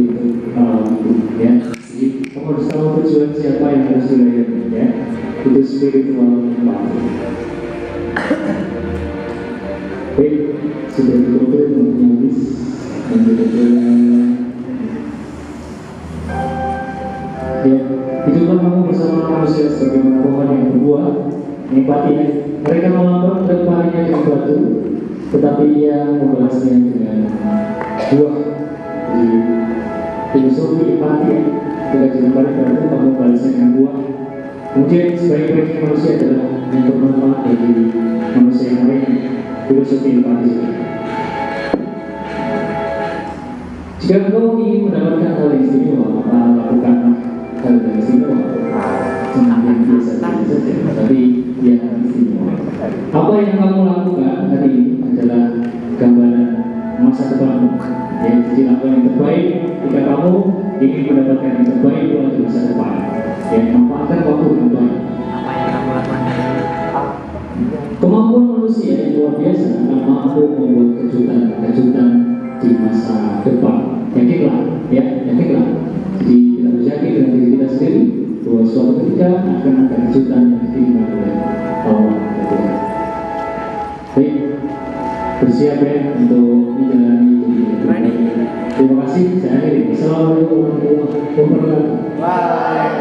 pahlawan itu, ya. Jadi kamu harus tahu tujuan siapa yang harus dilayani, ya. Itu spiritual power. Baik, sudah cukup waktunya habis. Dan ya, hiduplah kamu bersama manusia sebagaimana pohon yang berbuah, nikmati. Mereka melambang dan parinya dengan batu, tetapi ia membalasnya dengan buah. Jadi filosofi empati, jika dilempari batu kamu membalasnya dengan buah. Kemudian sebaik-baiknya manusia adalah yang bermanfaat bagi manusia yang lain. Filosofi empati. Jika engkau ingin mendapatkan hal yang istimewa, maka lakukan hal yang istimewa. Jangan yang biasa-biasa saja, tapi yang istimewa. Apa yang kamu lakukan hari ini adalah gambaran masa depanmu. Ya, jadi apa yang terbaik jika kamu ingin mendapatkan yang terbaik buat masa depan. Ya, manfaatkan waktu dengan baik. Apa yang kamu lakukan hari ini? Kemampuan manusia yang luar biasa akan mampu membuat kejutan-kejutan di masa depan. Yakinlah, ya, yakinlah. Jadi kita harus yakin dengan diri kita sendiri bahwa suatu ketika akan ada kejutan yang diterima oleh Allah. Baik, bersiap ya untuk menjalani ini. Terima kasih. Saya akhiri. Assalamualaikum warahmatullahi wabarakatuh.